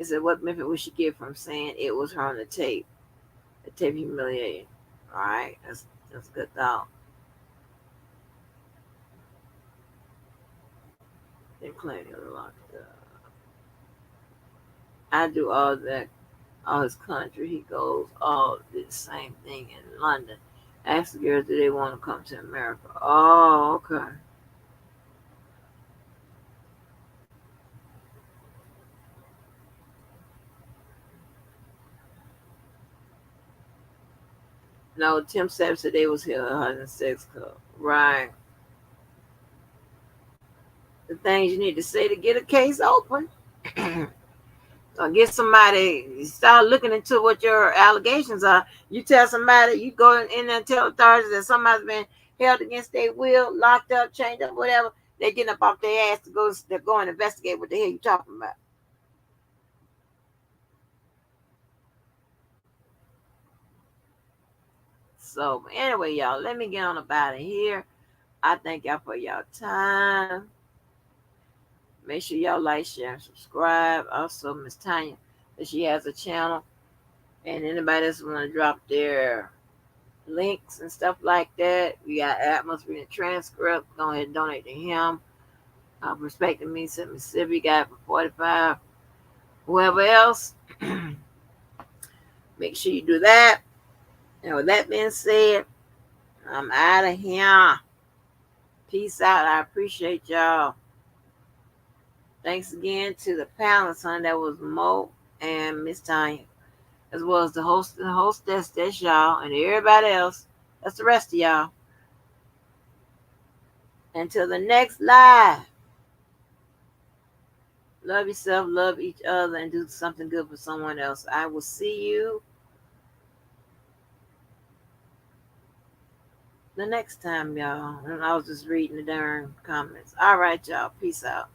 It said, what benefit would she get from saying it was her on the tape? The tape humiliating. All right, that's a good thought. Then claim he was locked up. I do all that, all his country. He goes all the same thing in London. Ask the girls, do they want to come to America? Oh, okay. No, Tim Sapp said they was here 106 Club. Right. The things you need to say to get a case open. Or get somebody, start looking into what your allegations are. You tell somebody, you go in there and tell authorities that somebody's been held against their will, locked up, chained up, whatever. They getting up off their ass to go and investigate what the hell you talking about. So anyway, y'all, let me get on about it here. I thank y'all for y'all time. Make sure y'all like, share, and subscribe. Also, Miss Tanya, that she has a channel, and anybody else want to drop their links and stuff like that. We got Atmos reading transcript. Go ahead and donate to him. Respecting me, Mississippi got for 45. Whoever else, make sure you do that. And with that being said, I'm out of here. Peace out. I appreciate y'all. Thanks again to the panelists, son. That was Mo and Miss Tanya, as well as the host and the hostess, that's y'all, and everybody else. That's the rest of y'all. Until the next live. Love yourself, love each other, and do something good for someone else. I will see you the next time, y'all. And I was just reading the darn comments. All right, y'all. Peace out.